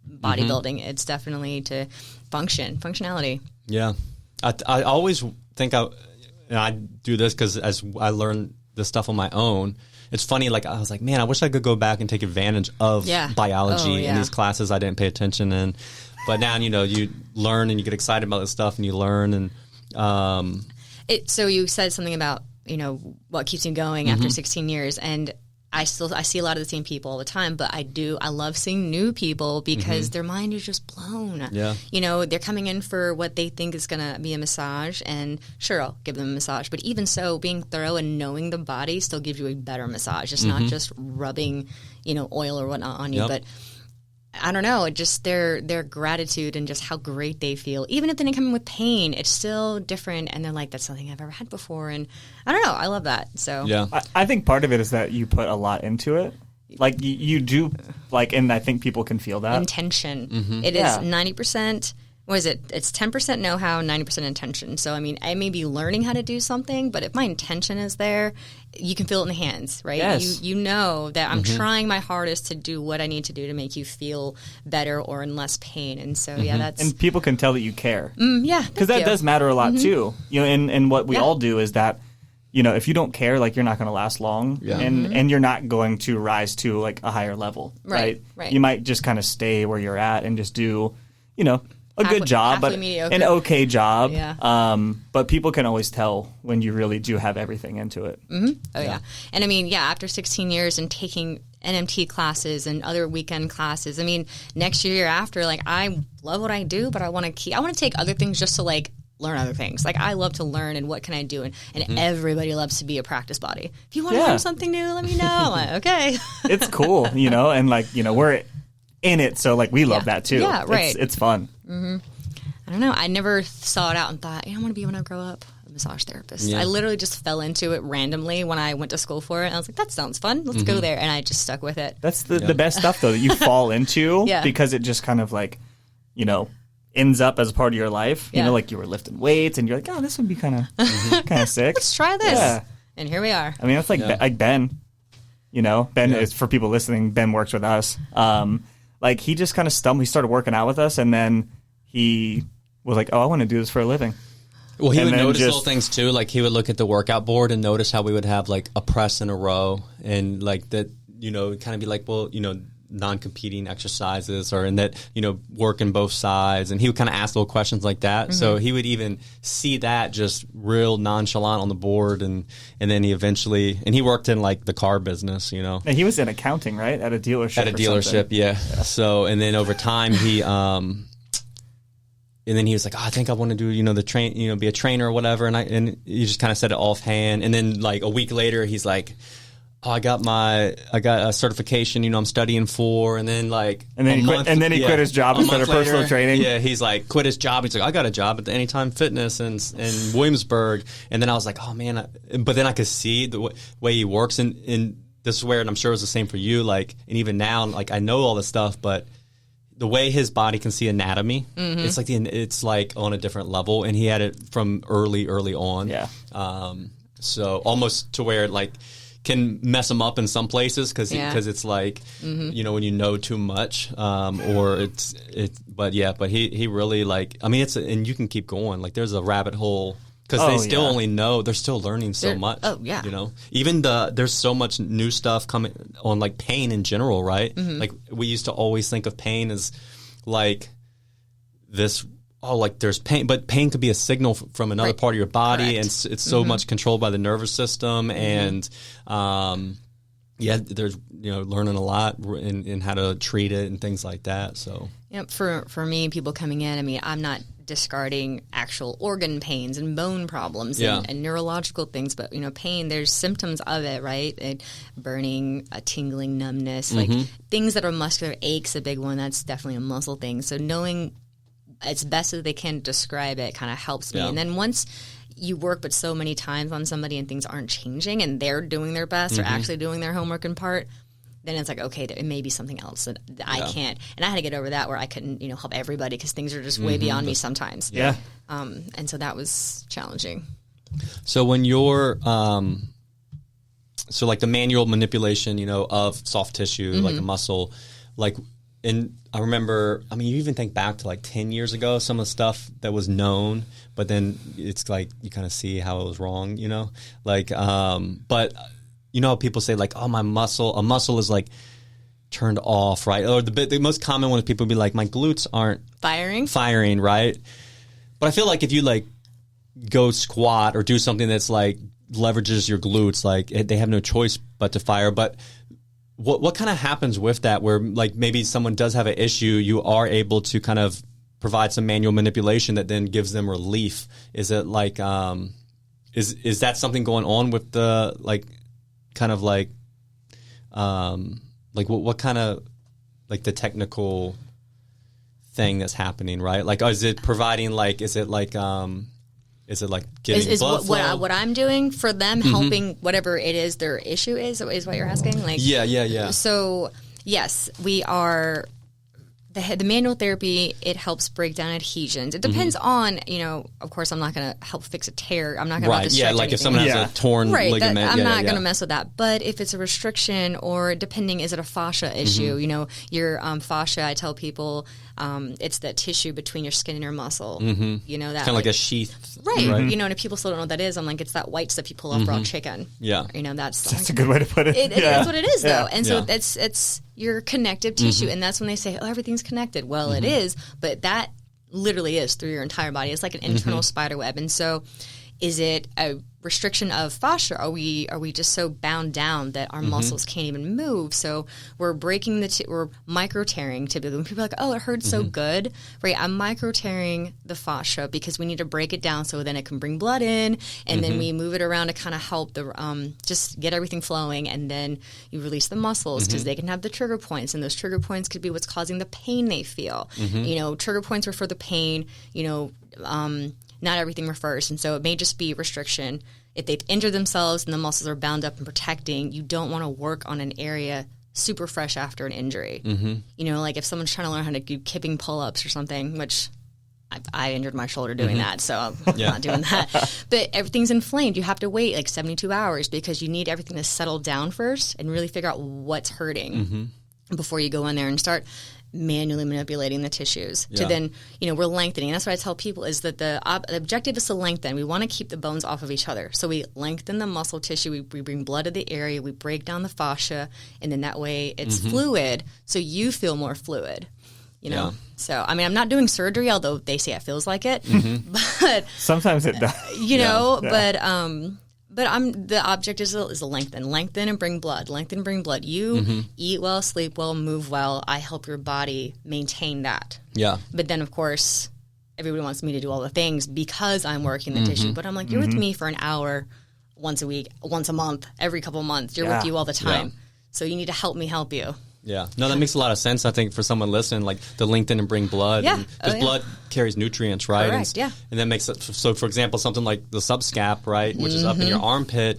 bodybuilding. It's definitely to functionality. Yeah, I always think I do this because as I learn this stuff on my own, it's funny. Like I was like, man, I wish I could go back and take advantage of biology in these classes I didn't pay attention in. But now, you learn and you get excited about this stuff and you learn. And so you said something about, what keeps you going after 16 years. And I see a lot of the same people all the time, but I love seeing new people because their mind is just blown. Yeah. They're coming in for what they think is going to be a massage, and sure, I'll give them a massage. But even so, being thorough and knowing the body still gives you a better massage. It's not just rubbing, oil or whatnot on you, but I don't know, just their gratitude and just how great they feel. Even if they didn't come in with pain, it's still different. And they're like, that's something I've ever had before. And I don't know, I love that. So yeah, I think part of it is that you put a lot into it. Like you do, and I think people can feel that. Intention. It is 90%. What is it? It's 10% know-how, 90% intention. So, I may be learning how to do something, but if my intention is there, you can feel it in the hands, right? Yes. You know that I'm trying my hardest to do what I need to do to make you feel better or in less pain. And so, that's... And people can tell that you care. Because that does matter a lot, too. And what we all do is that, if you don't care, you're not going to last long. Yeah. And you're not going to rise to, a higher level, right? You might just kind of stay where you're at and just do, a good job, but an okay job. Yeah. But people can always tell when you really do have everything into it. Oh, yeah. And after 16 years and taking NMT classes and other weekend classes, next year after, I love what I do, but I want to take other things just to, learn other things. I love to learn, and what can I do? And everybody loves to be a practice body. If you want to learn something new, let me know. I'm like, okay. It's cool, and, we're in it, so we love that too. Yeah, right. It's fun. I don't know. I never saw it out and thought, I want to be when I grow up a massage therapist. I literally just fell into it randomly when I went to school for it. And I was like, that sounds fun. Let's go there. And I just stuck with it. That's the best stuff though that you fall into because it just kind of ends up as a part of your life. You were lifting weights and you're like, oh, this would be kind of sick. Let's try this. Yeah. And here we are. That's like Ben. Ben is, for people listening, Ben works with us. He just kind of stumbled. He started working out with us, and then he was like, "Oh, I want to do this for a living." Well, he would notice little things too. He would look at the workout board and notice how we would have a press in a row, and that kind of be like, well, non-competing exercises, or in that working both sides, and he would kind of ask little questions like that. So he would even see that just real nonchalant on the board, and then he eventually, and he worked in the car business, And he was in accounting, right, at a dealership. Yeah. So and then over time he and then he was like, oh, I think I want to do, be a trainer or whatever, and he just kind of said it offhand, and then a week later he's like, oh, I got a certification, I'm studying for, and then he quit his job instead of personal training. Yeah, he's quit his job. He's like, I got a job at the Anytime Fitness in Williamsburg, and then I was like, oh man, but then I could see the way he works, and this is where, and I'm sure it was the same for you, and even now, I know all this stuff, but the way his body can see anatomy, it's it's on a different level, and he had it from early on. Yeah. So almost to where can mess him up in some places because it's when you know too much, or but he really it's and you can keep going. There's a rabbit hole because they still only know, they're still learning so much. Oh yeah. Even there's so much new stuff coming on pain in general, right? We used to always think of pain as this, like there's pain, but pain could be a signal from another part of your body. Correct. And it's so much controlled by the nervous system. And, there's, learning a lot in how to treat it and things like that. So, for me, people coming in, I mean, I'm not discarding actual organ pains and bone problems and neurological things, but pain, there's symptoms of it, right? Burning, tingling, numbness, like things that are muscular aches, a big one. That's definitely a muscle thing. So knowing as best as they can describe it kind of helps me. And then once you work but so many times on somebody and things aren't changing and they're doing their best or actually doing their homework in part, then it's like, okay, it may be something else that I can't. And I had to get over that where I couldn't, help everybody because things are just way beyond me sometimes. Yeah. And so that was challenging. So when you're, like the manual manipulation, of soft tissue, like a muscle, and I remember, you even think back to like 10 years ago, some of the stuff that was known, but then it's like you kind of see how it was wrong, but how people say like, oh, a muscle is like turned off, right? Or the most common one is people be like, my glutes aren't firing, right? But I feel like if you like go squat or do something that's like leverages your glutes, like they have no choice but to fire. But what kind of happens with that where like maybe someone does have an issue, you are able to kind of provide some manual manipulation that then gives them relief? Is it like, is that something going on with the like kind of like what kind of like the technical thing that's happening, right? Like, is it providing like, is it like getting blood flow? What I'm doing for them, helping whatever it is their issue is what you're asking? Like, yeah. So yes, we are. The manual therapy, it helps break down adhesions. It depends on, of course, I'm not going to help fix a tear. I'm not going to stretch like anything. if someone has a torn ligament. I'm not going to mess with that. But if it's a restriction or depending, is it a fascia issue? Your fascia, I tell people, it's the tissue between your skin and your muscle. That kind of like a sheath. Right. And if people still don't know what that is, I'm like, it's that white stuff you pull off raw chicken. Yeah. That's a good way to put it. That's what it is, though. And so it's your connective tissue. And that's when they say, oh, everything's connected. Well, it is, but that literally is through your entire body. It's like an internal spider web. And so is it a restriction of fascia? Are we just so bound down that our muscles can't even move? So we're breaking we're micro tearing typically. When people are like, oh, it hurts so good, right? I'm micro tearing the fascia because we need to break it down so then it can bring blood in, and then we move it around to kind of help the just get everything flowing, and then you release the muscles because they can have the trigger points, and those trigger points could be what's causing the pain they feel. Trigger points are for the pain. Not everything refers, and so it may just be restriction. If they've injured themselves and the muscles are bound up and protecting, you don't want to work on an area super fresh after an injury. Like if someone's trying to learn how to do kipping pull-ups or something, which I injured my shoulder doing that, so I'm not doing that. But everything's inflamed. You have to wait like 72 hours because you need everything to settle down first and really figure out what's hurting before you go in there and start manually manipulating the tissues to then, we're lengthening. That's what I tell people is that the objective is to lengthen. We want to keep the bones off of each other. So we lengthen the muscle tissue. We bring blood to the area. We break down the fascia. And then that way it's fluid. So you feel more fluid, So, I'm not doing surgery, although they say it feels like it. But sometimes it does. But the object is to lengthen and bring blood. Lengthen, bring blood. You eat well, sleep well, move well. I help your body maintain that. Yeah. But then, of course, everybody wants me to do all the things because I'm working the tissue. But I'm like, you're with me for an hour, once a week, once a month, every couple of months. You're with you all the time. So you need to help me help you. Yeah. No, that makes a lot of sense, I think, for someone listening, like the lengthen and bring blood. Yeah. Because blood carries nutrients, right? Correct, and that makes it, so for example, something like the subscap, right, which is up in your armpit,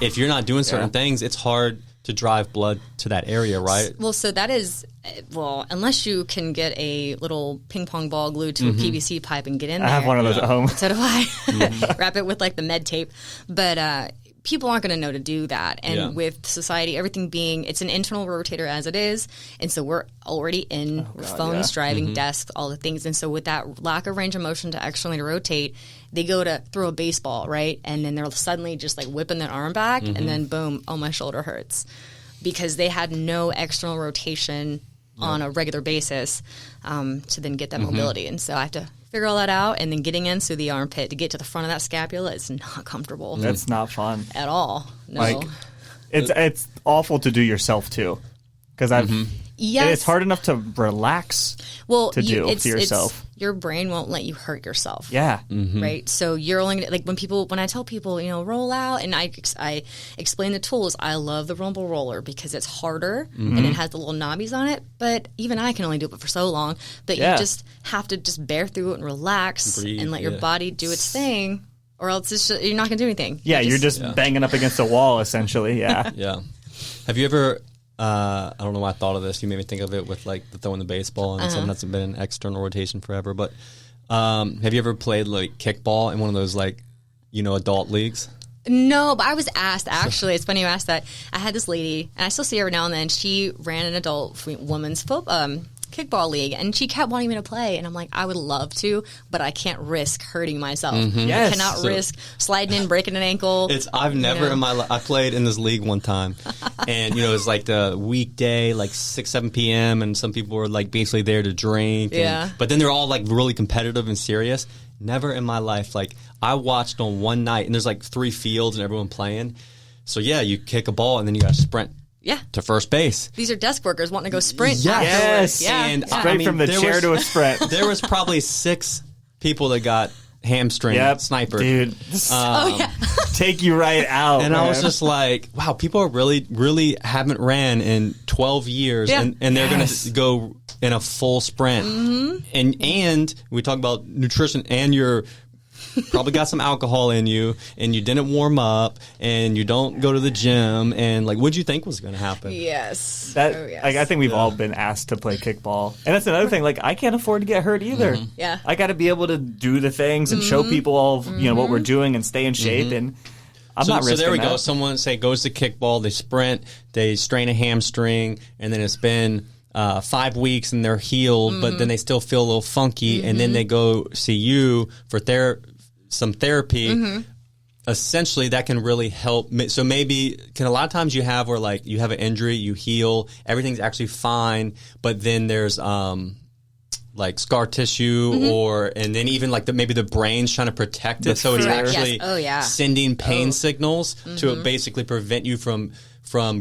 if you're not doing certain things, it's hard to drive blood to that area, right? Well, so that is, unless you can get a little ping pong ball glued to a PVC pipe and get in there. I have one of those at home. So do I. Wrap it with like the med tape. But people aren't going to know to do that. And with society, everything being, it's an internal rotator as it is. And so we're already in phones, driving, desks, all the things. And so with that lack of range of motion to externally rotate, they go to throw a baseball, right? And then they're suddenly just like whipping their arm back and then boom, oh, my shoulder hurts. Because they had no external rotation on a regular basis to then get that mobility. And so I have to figure all that out, and then getting in through the armpit to get to the front of that scapula is not comfortable. That's not fun at all. No. Like, it's awful to do yourself too, because Yes. it's hard enough to relax to do to yourself. Your brain won't let you hurt yourself. Yeah. Right. So you're only gonna, like when I tell people, roll out, and I explain the tools. I love the rumble roller because it's harder and it has the little knobbies on it. But even I can only do it for so long. But you just have to just bear through it and relax and let your body do its thing, or else you're not going to do anything. Yeah, you're just banging up against a wall essentially. Yeah. Yeah. Have you ever? I don't know why I thought of this. You made me think of it with like the throwing the baseball and something that's been in external rotation forever. But have you ever played like kickball in one of those like adult leagues? No, but I was asked, actually. It's funny you asked that. I had this lady, and I still see her every now and then. She ran an adult women's kickball league, and she kept wanting me to play, and I'm like, I would love to, but I can't risk hurting myself. Yes. I cannot risk sliding in, breaking an ankle. I've never in my life. I played in this league one time, and it's like the weekday, like 6-7 p.m., and some people were like basically there to drink. But then they're all like really competitive and serious. Never in my life. Like I watched on one night, and there's like 3 fields and everyone playing. So yeah, you kick a ball and then you got to sprint. Yeah. To first base. These are desk workers wanting to go sprint. Yes. And straight from the chair to a sprint. There was probably 6 people that got hamstring sniper. Dude. Take you right out. And I was just like, wow, people are really haven't ran in 12 years and they're going to go in a full sprint. And we talk about nutrition, and you're probably got some alcohol in you, and you didn't warm up, and you don't go to the gym, and like, what'd you think was going to happen? Yes. Like, I think we've all been asked to play kickball, and that's another thing. Like, I can't afford to get hurt either. Yeah. I got to be able to do the things and show people all what we're doing and stay in shape. And I'm not risking So there we that. go. Someone goes to kickball, they sprint, they strain a hamstring, and then it's been 5 weeks and they're healed, but then they still feel a little funky, and then they go see you for some therapy. Essentially, that can really help. So maybe a lot of times you have where like you have an injury, you heal, everything's actually fine, but then there's like scar tissue and then even like maybe the brain's trying to protect it, so it's actually sending pain signals to basically prevent you from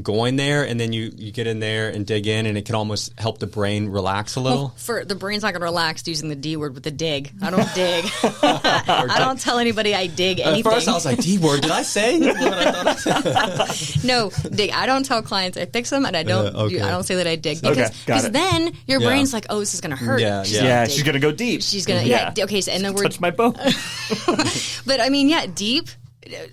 going there, and then you get in there and dig in, and it can almost help the brain relax a little. For the brain's not going to relax using the D word with the dig. I don't dig. I don't tell anybody I dig anything. At first I was like, D word, did I say what I thought I said? No, dig. I don't tell clients I fix them, and I don't I don't say that I dig, because then your brain's like, oh, this is going to hurt. Yeah, she's going to go deep. She's going to okay, so, and then we're touch my bone. But I mean, deep.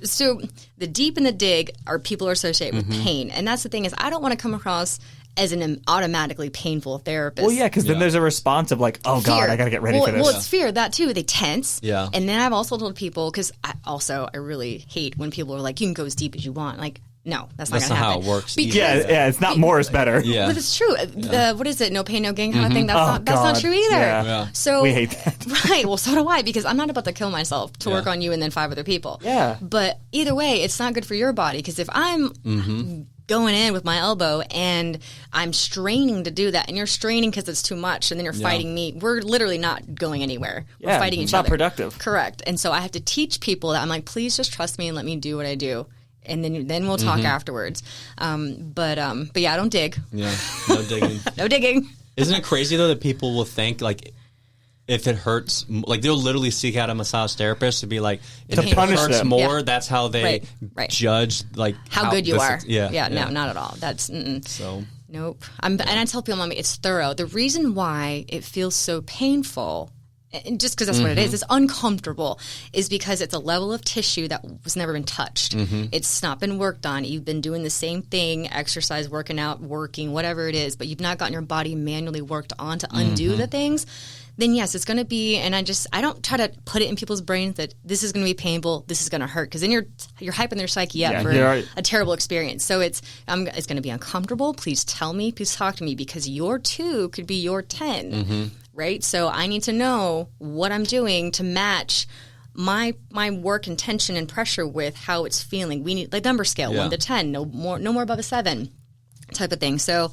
So the deep and the dig people are associated with pain, and that's the thing is I don't want to come across as an automatically painful therapist. Well, because then there's a response of like, oh God, I got to get ready for this. Well, it's fear, that too. They tense. Yeah. And then I've also told people, because I really hate when people are like, you can go as deep as you want. Like, no, that's not going to happen. How it works. It's not more is better. Yeah. But it's true. What is it? No pain, no gain kind of thing. That's not true either. Yeah. So we hate that. Right. Well, so do I, because I'm not about to kill myself to work on you and then 5 other people. Yeah. But either way, it's not good for your body, because if I'm going in with my elbow and I'm straining to do that, and you're straining because it's too much, and then you're fighting me, we're literally not going anywhere. We're fighting each other. It's not productive. Correct. And so I have to teach people that I'm like, please just trust me and let me do what I do. And then we'll talk afterwards. But yeah, I don't dig. Yeah, no digging. No digging. Isn't it crazy though that people will think like if it hurts, like they'll literally seek out a massage therapist to be like, if it hurts them more, that's how they judge like how good you are. No, not at all. That's so nope. And I tell people, it's thorough. The reason why it feels so painful, and just because that's what it is, it's uncomfortable, is because it's a level of tissue that was never been touched. It's not been worked on. You've been doing the same thing, exercise, working out, working, whatever it is, but you've not gotten your body manually worked on to undo the things. Then yes, it's going to be, and I don't try to put it in people's brains that this is going to be painful, this is going to hurt, because then you're hyping their psyche up for a terrible experience. So it's going to be uncomfortable. Please tell me, please talk to me, because your 2 could be your 10. Right? So I need to know what I'm doing to match my work intention and pressure with how it's feeling. We need like number scale, 1 to 10, no more above a 7 type of thing. So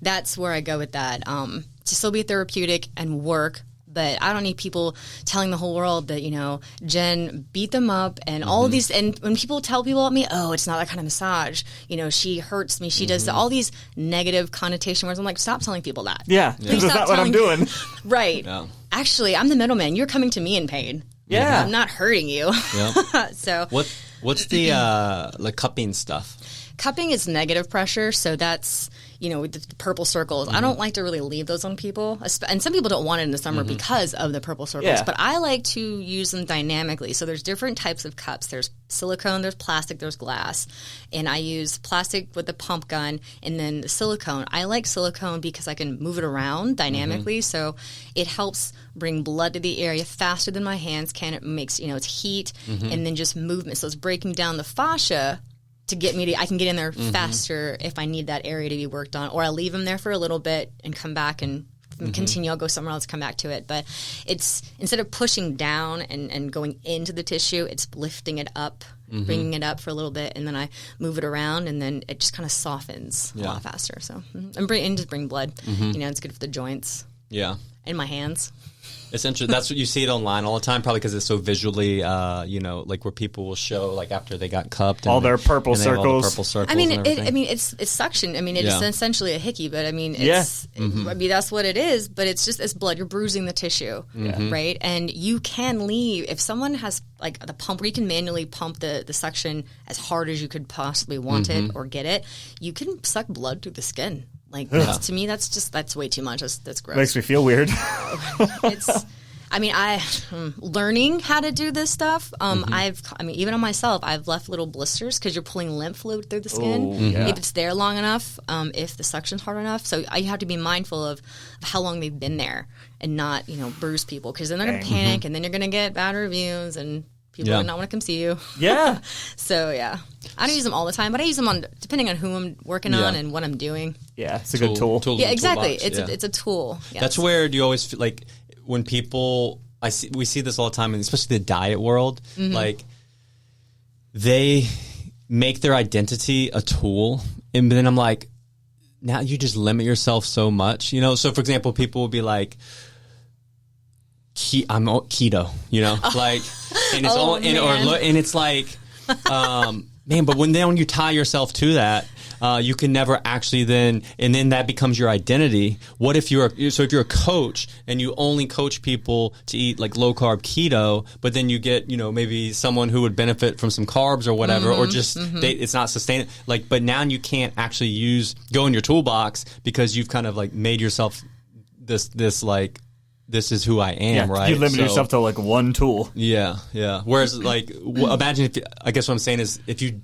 that's where I go with that. To still be therapeutic and work, but I don't need people telling the whole world that, you know, Jen beat them up and all of these. And when people tell people about me, oh, it's not that kind of massage. You know, she hurts me. She does all these negative connotation words. I'm like, stop telling people that. Yeah, because that's not what I'm doing. Right. Yeah. Actually, I'm the middleman. You're coming to me in pain. Yeah. I'm not hurting you. Yeah. So what's the cupping stuff? cupping is negative pressure, so that's, you know, with the purple circles. I don't like to really leave those on people. And some people don't want it in the summer because of the purple circles. Yeah. But I like to use them dynamically. So there's different types of cups. There's silicone, there's plastic, there's glass. And I use plastic with the pump gun and then the silicone. I like silicone because I can move it around dynamically. So it helps bring blood to the area faster than my hands can. It makes, you know, it's heat and then just movement. So it's breaking down the fascia to get me to, I can get in there faster if I need that area to be worked on, or I leave them there for a little bit and come back and continue. I'll go somewhere else, come back to it. But it's, instead of pushing down and going into the tissue, it's lifting it up, bringing it up for a little bit, and then I move it around, and then it just kind of softens a lot faster. So, and just bring blood. You know, it's good for the joints. Yeah. In my hands. It's interesting. That's what you see it online all the time, probably because it's so visually, you know, like where people will show, like after they got cupped, all their purple circles. Purple circles. I mean, and it's suction. I mean, it's essentially a hickey, but I mean, it's, I mean, that's what it is. But it's just, it's blood. You're bruising the tissue, right? And you can leave if someone has like the pump where you can manually pump the suction as hard as you could possibly want it or get it. You can suck blood through the skin. Like to me, that's way too much. That's gross. Makes me feel weird. I mean, learning how to do this stuff. Even on myself, I've left little blisters because you're pulling lymph fluid through the skin. If it's there long enough, if the suction's hard enough, so you have to be mindful of how long they've been there and not, you know, bruise people, because then they're going to panic and then you're going to get bad reviews and people will not want to come see you. Yeah. So, yeah. I don't use them all the time, but I use them on depending on who I'm working on and what I'm doing. Yeah, it's a good tool. Yeah, exactly. It's a tool. Yes. That's where you always feel like when people, we see this all the time, and especially the diet world, like they make their identity a tool, and then I'm like, now you just limit yourself so much, you know? So for example, people will be like, I'm keto, you know, like, and it's and it's like, man, but when you tie yourself to that, you can never actually then that becomes your identity. What if if you're a coach and you only coach people to eat like low carb keto, but then you get, you know, maybe someone who would benefit from some carbs or whatever, or just it's not sustainable. Like, but now you can't actually go in your toolbox because you've kind of like made yourself this like, this is who I am, right? You limit yourself to like one tool. Yeah, yeah. Whereas, like, imagine I guess what I'm saying is if you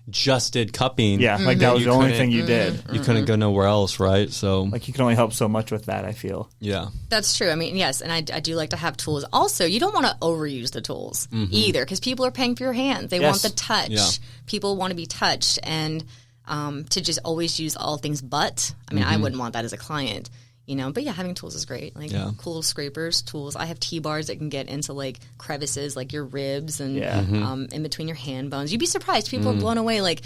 just did cupping. Yeah, like that was the only thing you did. You couldn't go nowhere else, right? So, like, you can only help so much with that, I feel. Yeah. That's true. I mean, yes, and I do like to have tools. Also, you don't want to overuse the tools either, because people are paying for your hands. They want the touch. Yeah. People want to be touched, and to just always use all things but. I mean, I wouldn't want that as a client. You know, but yeah, having tools is great. Like cool little scrapers, tools. I have T-bars that can get into like crevices, like your ribs and in between your hand bones. You'd be surprised. People are blown away, like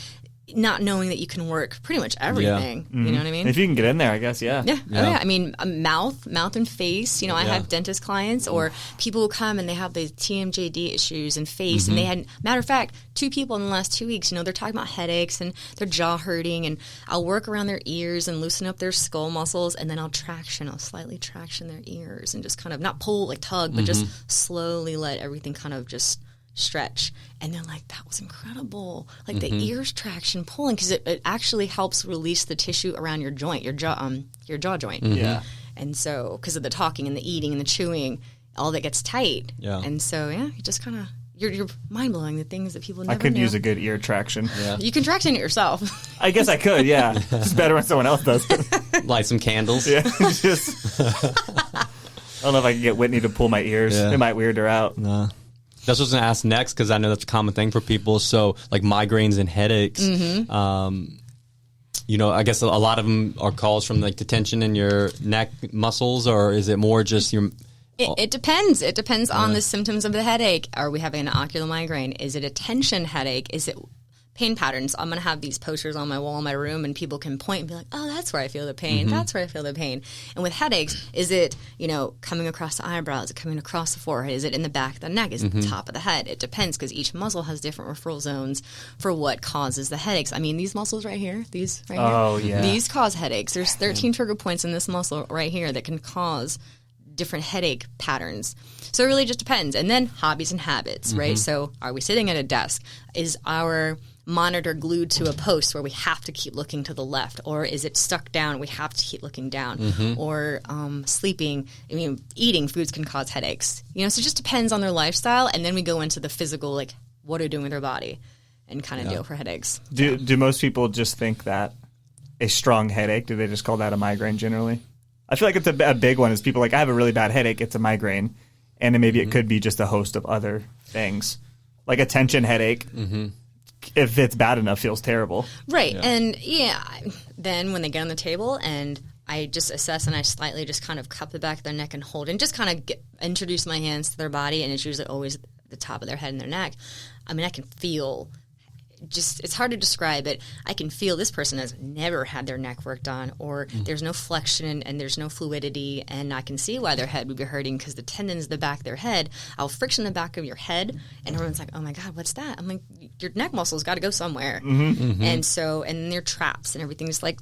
not knowing that you can work pretty much everything. You know what I mean? If you can get in there, I guess, yeah. Oh, yeah. I mean, mouth and face. You know, I have dentist clients or people who come and they have the TMJD issues and face. And they had, matter of fact, 2 people in the last 2 weeks, you know, they're talking about headaches and their jaw hurting. And I'll work around their ears and loosen up their skull muscles. And then I'll slightly traction their ears and just kind of not pull, like tug, but just slowly let everything kind of just stretch. And they're like, that was incredible. Like the ears traction pulling, because it actually helps release the tissue around your joint, your jaw joint. Yeah. And so because of the talking and the eating and the chewing, all that gets tight. Yeah. And so you just kind of you're mind blowing the things that people never I could knew. use a good ear traction. Yeah. You can traction it yourself. I guess I could, yeah. It's better when someone else does it. Light some candles. Yeah. Just I don't know if I can get Whitney to pull my ears. Yeah. It might weird her out. Nah. That's what I was going to ask next, because I know that's a common thing for people. So, like migraines and headaches, you know, I guess a lot of them are caused from like the tension in your neck muscles, or is it more just your... It depends. It depends on the symptoms of the headache. Are we having an ocular migraine? Is it a tension headache? Is it pain patterns? I'm going to have these posters on my wall in my room, and people can point and be like, oh, that's where I feel the pain. That's where I feel the pain. And with headaches, is it, coming across the eyebrows? Is it coming across the forehead? Is it in the back of the neck? Is it the top of the head? It depends, because each muscle has different referral zones for what causes the headaches. I mean, these muscles right here, these cause headaches. There's 13 trigger points in this muscle right here that can cause different headache patterns. So it really just depends. And then hobbies and habits, right? So are we sitting at a desk? Is our monitor glued to a post where we have to keep looking to the left, or is it stuck down, we have to keep looking down, or sleeping? I mean, eating foods can cause headaches, so it just depends on their lifestyle. And then we go into the physical, like what are they doing with their body, and kind of deal for headaches. Do most people just think that a strong headache, do they just call that a migraine generally? I feel like it's a big one, is people like, I have a really bad headache, it's a migraine, and then maybe it could be just a host of other things, like a tension headache. If it's bad enough, feels terrible. Right. Yeah. And then when they get on the table and I just assess and I slightly just kind of cup the back of their neck and hold and just kind of introduce my hands to their body, and it's usually always the top of their head and their neck. I mean, I can feel it's hard to describe it. I can feel this person has never had their neck worked on, or there's no flexion and there's no fluidity, and I can see why their head would be hurting, because the tendons in the back of their head, I'll friction the back of your head, and everyone's like, oh my God, what's that? I'm like, your neck muscle's got to go somewhere. And so, and their traps and everything's like,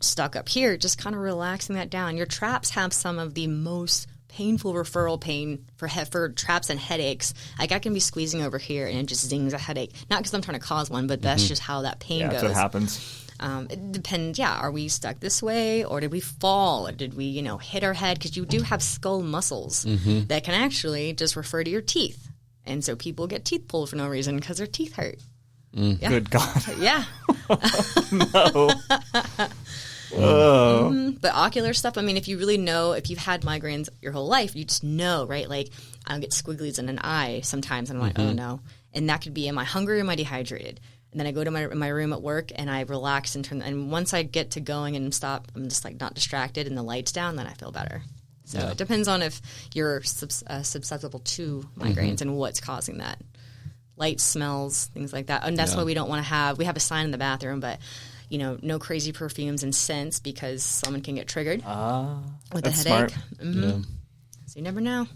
stuck up here, just kind of relaxing that down. Your traps have some of the most painful referral pain for traps and headaches. Like, I can be squeezing over here and it just zings a headache. Not because I'm trying to cause one, but that's just how that pain goes. That's what happens. It depends. Yeah, are we stuck this way, or did we fall, or did we, hit our head? Because you do have skull muscles that can actually just refer to your teeth, and so people get teeth pulled for no reason because their teeth hurt. Yeah. Good God. Yeah. No. But ocular stuff, I mean, if you really know, if you've had migraines your whole life, you just know, right? Like, I'll get squigglies in an eye sometimes, and I'm like, oh no. And that could be, am I hungry or am I dehydrated? And then I go to my room at work and I relax and once I get to going and stop, I'm just like not distracted and the light's down, then I feel better. So it depends on if you're susceptible to migraines and what's causing that. Light, smells, things like that. And that's why we don't want to we have a sign in the bathroom, but no crazy perfumes and scents, because someone can get triggered with a headache. Smart. So you never know.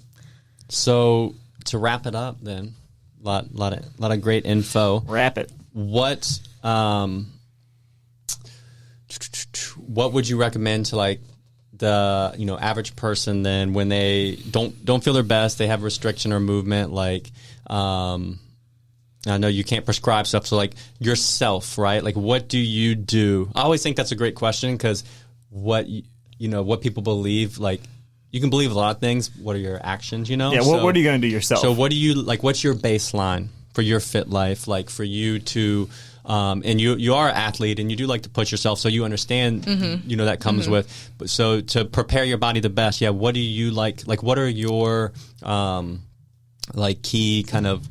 So to wrap it up, then, lot of great info. Wrap it. What would you recommend to like the average person then when they don't feel their best, they have restriction or movement, like I know you can't prescribe stuff, so like yourself, right? Like, what do you do? I always think that's a great question, because what people believe, like, you can believe a lot of things. What are your actions? Yeah. What are you going to do yourself? So what do you like? What's your baseline for your fit life? Like, for you to, and you are an athlete and you do like to push yourself, so you understand, that comes with. But so to prepare your body the best, what do you like? Like, what are your like key kind of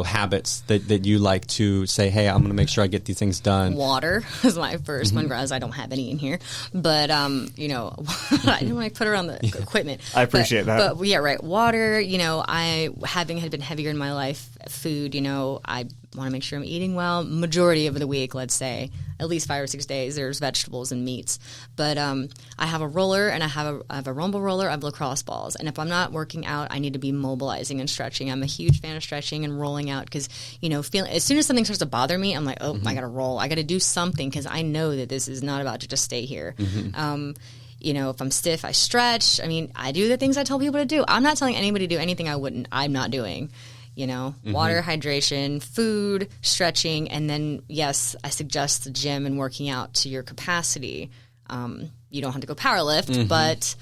habits that you like to say, hey, I'm going to make sure I get these things done? Water is my first one, whereas I don't have any in here. But, I didn't want to put around the equipment. I appreciate that. But, yeah, right. Water, I, having had been heavier in my life, food, I want to make sure I'm eating well. Majority of the week, let's say, at least 5 or 6 days, there's vegetables and meats. But I have a roller, and I have a rumble roller. I have lacrosse balls. And if I'm not working out, I need to be mobilizing and stretching. I'm a huge fan of stretching and rolling out, because, as soon as something starts to bother me, I'm like, I got to roll. I got to do something, because I know that this is not about to just stay here. If I'm stiff, I stretch. I mean, I do the things I tell people to do. I'm not telling anybody to do anything I'm not doing. Water, hydration, food, stretching, and then, yes, I suggest the gym and working out to your capacity. You don't have to go power lift, but,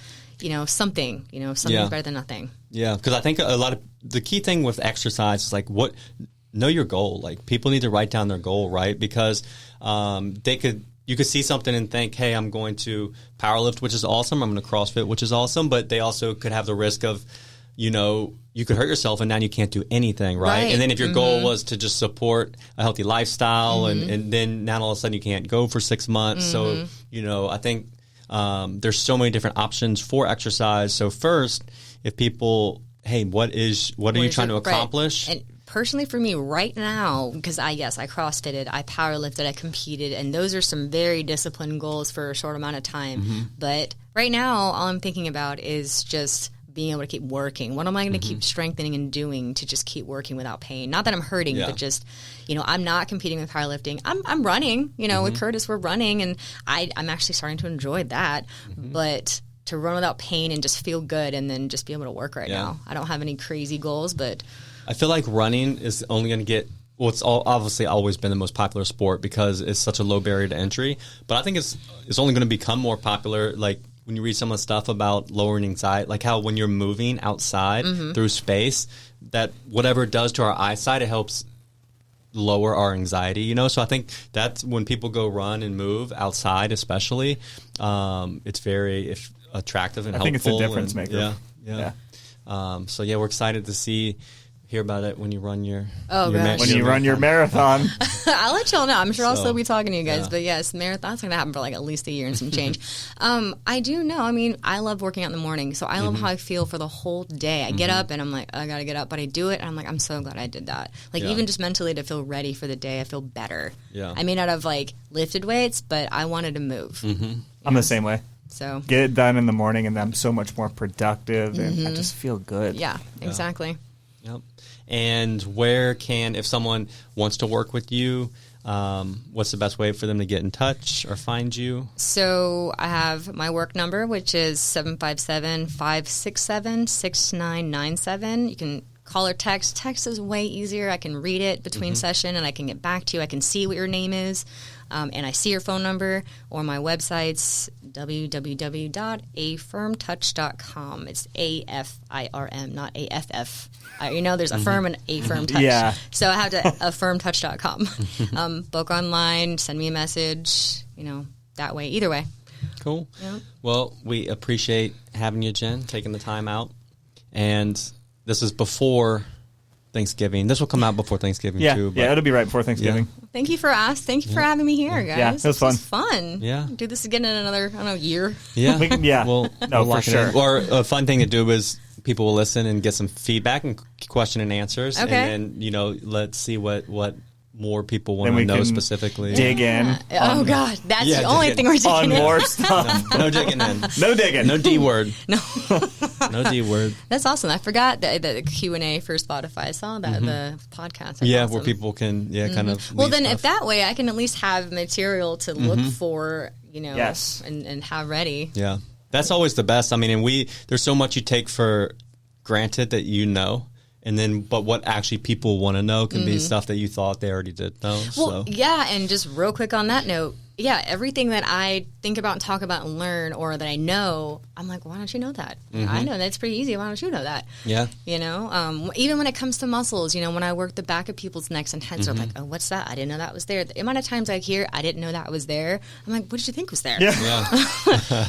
something better than nothing. Yeah, because I think a lot of the key thing with exercise is like know your goal. Like, people need to write down their goal, right? Because you could see something and think, hey, I'm going to power lift, which is awesome. I'm going to CrossFit, which is awesome. But they also could have the risk of, you could hurt yourself and now you can't do anything, right? And then if your goal was to just support a healthy lifestyle and then now all of a sudden you can't go for 6 months. So, I think there's so many different options for exercise. So first, if people, hey, what are you trying to accomplish? And personally for me right now, because I CrossFitted, I powerlifted, I competed, and those are some very disciplined goals for a short amount of time. But right now, all I'm thinking about is just being able to keep working. What am I going to keep strengthening and doing to just keep working without pain? Not that I'm hurting, but just, I'm not competing with powerlifting. I'm running, with Curtis, we're running, and I'm actually starting to enjoy that. But to run without pain and just feel good and then just be able to work right now. I don't have any crazy goals, but I feel like running is only going to get, it's obviously always been the most popular sport because it's such a low barrier to entry. But I think it's only going to become more popular, like when you read some of the stuff about lowering anxiety, like how when you're moving outside through space, that whatever it does to our eyesight, it helps lower our anxiety, So I think that's when people go run and move outside, especially, it's very attractive and helpful. I think it's a difference maker. Yeah. So we're excited to hear about it when you run your run your marathon. I'll let y'all know. I'm sure I'll still be talking to you guys. But yes, marathon's going to happen for like at least a year and some change. I do know. I mean, I love working out in the morning, so I love how I feel for the whole day. I get up and I'm like, I got to get up, but I do it and I'm like, I'm so glad I did that. Like even just mentally to feel ready for the day, I feel better. Yeah. I may not have like lifted weights, but I wanted to move. I'm the same way. So get it done in the morning and I'm so much more productive and I just feel good. Yeah, exactly. Yep. And if someone wants to work with you, what's the best way for them to get in touch or find you? So I have my work number, which is 757-567-6997. You can call or text. Text is way easier. I can read it between session and I can get back to you. I can see what your name is. And I see your phone number, or my website's www.afirmtouch.com. It's AFIRM, not AFF. There's a firm and a firm touch. Yeah. So I have to affirmtouch.com. Book online, send me a message, that way, either way. Cool. Yeah. Well, we appreciate having you, Jen, taking the time out. And this is before Thanksgiving. This will come out before Thanksgiving too. But it'll be right before Thanksgiving. Yeah. Thank you for having me here, guys. Yeah, it was fun. This was fun. Yeah. Do this again in another, year. Yeah. We'll for sure. Or a fun thing to do is people will listen and get some feedback and question and answers. Okay. And then, let's see what more people want to know specifically. Dig in. Oh, God. That's the only thing we're digging in. On more stuff. No digging in. No digging. No D word. No. No D word. That's awesome. I forgot the Q&A for Spotify. I saw that, the podcast. That's awesome. Where people can, kind of. Well, then if that way, I can at least have material to look for, Yes. and have ready. Yeah. That's always the best. I mean, and there's so much you take for granted that and then, but what actually people want to know can be stuff that you thought they already did know. Well, and just real quick on that note, everything that I think about and talk about and learn or that I know, I'm like, why don't you know that? I know that's pretty easy. Why don't you know that? Yeah. Even when it comes to muscles, when I work the back of people's necks and heads, are like, oh, what's that? I didn't know that was there. The amount of times I hear, I didn't know that was there. I'm like, what did you think was there? Yeah.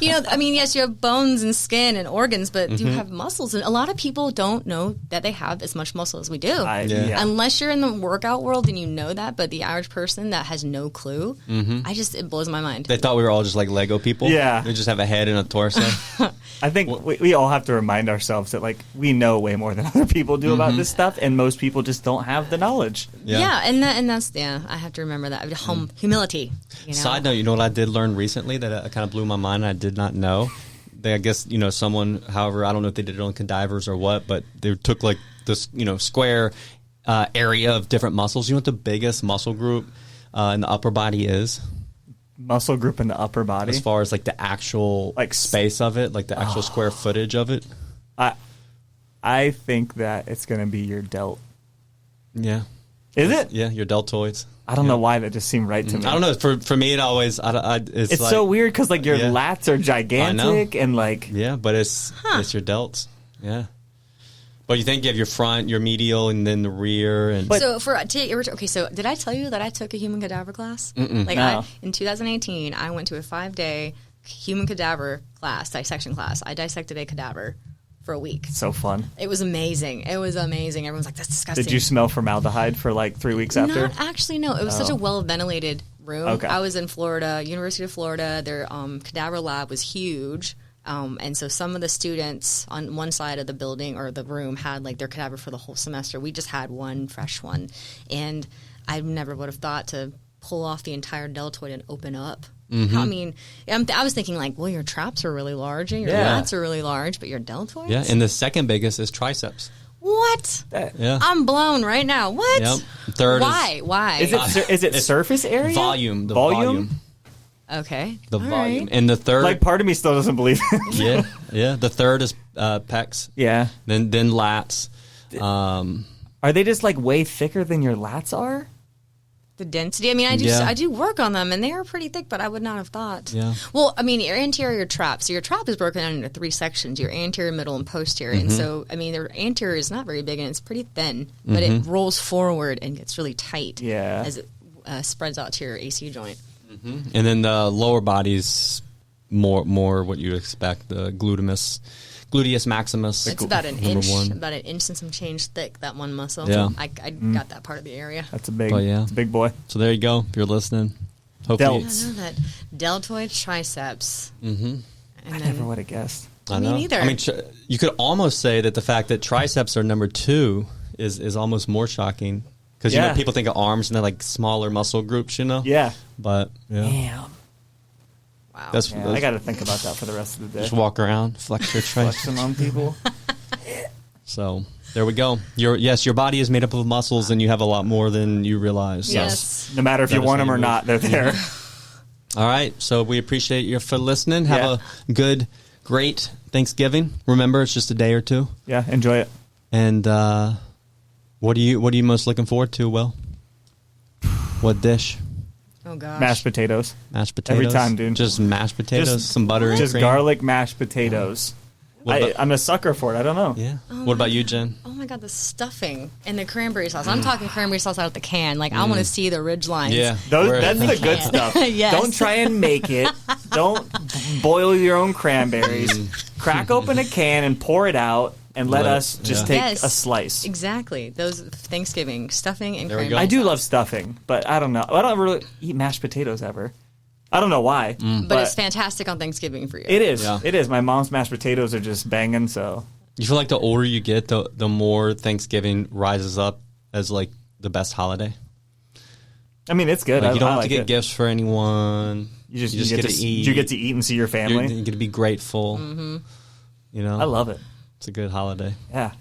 Yes, you have bones and skin and organs, but you have muscles. And a lot of people don't know that they have as much muscle as we do. Unless you're in the workout world and you know that, but the average person that has no clue, it blows my mind. They thought we were all just like Lego people. Yeah. They just have a head and a torso. I think we all have to remind ourselves that we know way more than other people do about this stuff, and most people just don't have the knowledge. Yeah, and that's I have to remember that humility. Side note, what I did learn recently that kind of blew my mind and I did not know. I guess someone, however, I don't know if they did it on cadavers or what, but they took like this square area of different muscles. You know what the biggest muscle group in the upper body is? Muscle group in the upper body, as far as like the actual space of it, like the actual square footage of it. I think that it's going to be your delt. Yeah. Is it? Yeah, your deltoids. I don't know why that just seemed right to me. I don't know. For me, it always it's like, so weird because your lats are gigantic and but it's your delts. Yeah. But you think you have your front, your medial, and then the rear. And so did I tell you that I took a human cadaver class? No. In 2018, I went to a 5-day human cadaver class, dissection class. I dissected a cadaver for a week. So fun. It was amazing. Everyone's like, that's disgusting. Did you smell formaldehyde for 3 weeks after? Not actually, no. It was such a well-ventilated room. Okay. I was in Florida, University of Florida. Their cadaver lab was huge. And so some of the students on one side of the building or the room had like their cadaver for the whole semester. We just had one fresh one. And I never would have thought to pull off the entire deltoid and open up. I mean, I was thinking like, well, your traps are really large and your lats are really large, but your deltoids? Yeah, and the second biggest is triceps. What? Yeah. I'm blown right now. What? Yep. Third Why? Is it surface area? volume. The Volume? Okay. The All volume. right. And the third. Like, part of me still doesn't believe it. Yeah. The third is pecs. Yeah. Then lats. Are they just like way thicker than your lats are? The density. I mean, I do work on them, and they are pretty thick, but I would not have thought. Yeah. Well, I mean, your anterior trap. So your trap is broken down into 3 sections: your anterior, middle, and posterior. And so, I mean, their anterior is not very big, and it's pretty thin, but it rolls forward and gets really tight. Yeah. As it spreads out to your AC joint. And then the lower body's more what you'd expect. The gluteus maximus. It's about an number inch, one. about an inch and some change thick. That one muscle. Yeah. I got that part of the area. That's a big, Oh, yeah. it's a big boy. So there you go. If you're listening, hopefully. Delts. I know that deltoid triceps. Mm-hmm. I never would have guessed. I Me know. neither. I mean, you could almost say that the fact that triceps are number 2 is almost more shocking because you know people think of arms and they're like smaller muscle groups, you know. Yeah. But yeah, Damn. Wow. that's I got to think about that for the rest of the day. just walk around, flex your triceps. Flexing on people. So there we go. Your body is made up of muscles, and you have a lot more than you realize. So. Yes. No matter if you That is want how them you or move. not, they're there. All right. So we appreciate you for listening. Have a good, great Thanksgiving. Remember, it's just a day or two. Yeah, enjoy it. And what are you most looking forward to, Will? What dish? Oh gosh. Mashed potatoes. Mashed potatoes. Every time, dude. Just mashed potatoes, Just- some butter and Just cream. garlic mashed potatoes. What about- I'm a sucker for it. I don't know. Yeah. Oh What my about you, God. Jen? Oh my god, the stuffing and the cranberry sauce. I'm talking cranberry sauce out of the can. Like I want to see the ridge lines. Yeah. That's the good can. stuff. Yes. Don't try and make it. Don't boil your own cranberries. Crack open a can and pour it out and let us just take Yes. a slice. Exactly. Those Thanksgiving stuffing and There we cranberry go. I do sauce. love stuffing, but I don't know. I don't really eat mashed potatoes ever. I don't know why. But it's fantastic on Thanksgiving for you. It is. Yeah. It is. My mom's mashed potatoes are just banging, so. You feel like the older you get, the more Thanksgiving rises up as like the best holiday. I mean, it's good. Like you don't I have like to get it. gifts for anyone. You just get to eat. You get to eat and see your family. You get to be grateful. Mm-hmm. You know, I love it. it's a good holiday. Yeah.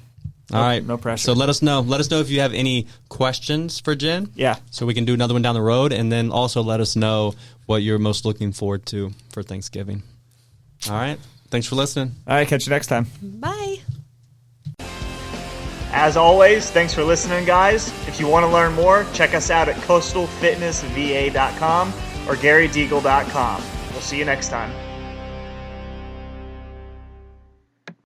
All right, no pressure. So let us know. Let us know if you have any questions for Jen. Yeah. So we can do another one down the road, and then also let us know what you're most looking forward to for Thanksgiving. All right. Thanks for listening. All right. Catch you next time. Bye. As always, thanks for listening, guys. If you want to learn more, check us out at coastalfitnessva.com or garydeagle.com. We'll see you next time.